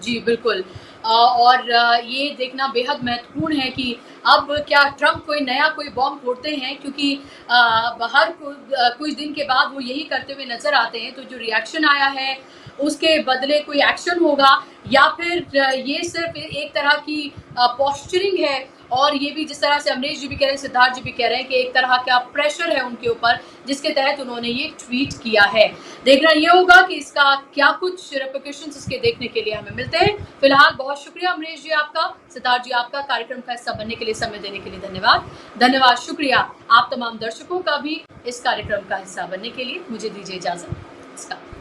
S1: जी बिल्कुल। और ये देखना बेहद महत्वपूर्ण है कि अब क्या ट्रंप कोई बॉम्ब फोड़ते हैं, क्योंकि हर कुछ दिन के बाद वो यही करते हुए नजर आते हैं। तो जो रिएक्शन आया है उसके बदले कोई एक्शन होगा या फिर ये सिर्फ एक तरह की पोस्चरिंग है। और ये भी जिस तरह से अमरीश जी भी कह रहे हैं, सिद्धार्थ जी भी कह रहे हैं कि एक तरह का प्रेशर है उनके ऊपर जिसके तहत उन्होंने ये ट्वीट किया है। देखना ये होगा कि इसका क्या कुछ रिपरकशंस इसके देखने के लिए हमें मिलते हैं। फिलहाल बहुत शुक्रिया अमरीश जी आपका, सिद्धार्थ जी आपका, कार्यक्रम का हिस्सा बनने के लिए, समय देने के लिए धन्यवाद। शुक्रिया आप तमाम दर्शकों का भी इस कार्यक्रम का हिस्सा बनने के लिए। मुझे दीजिए इजाजत।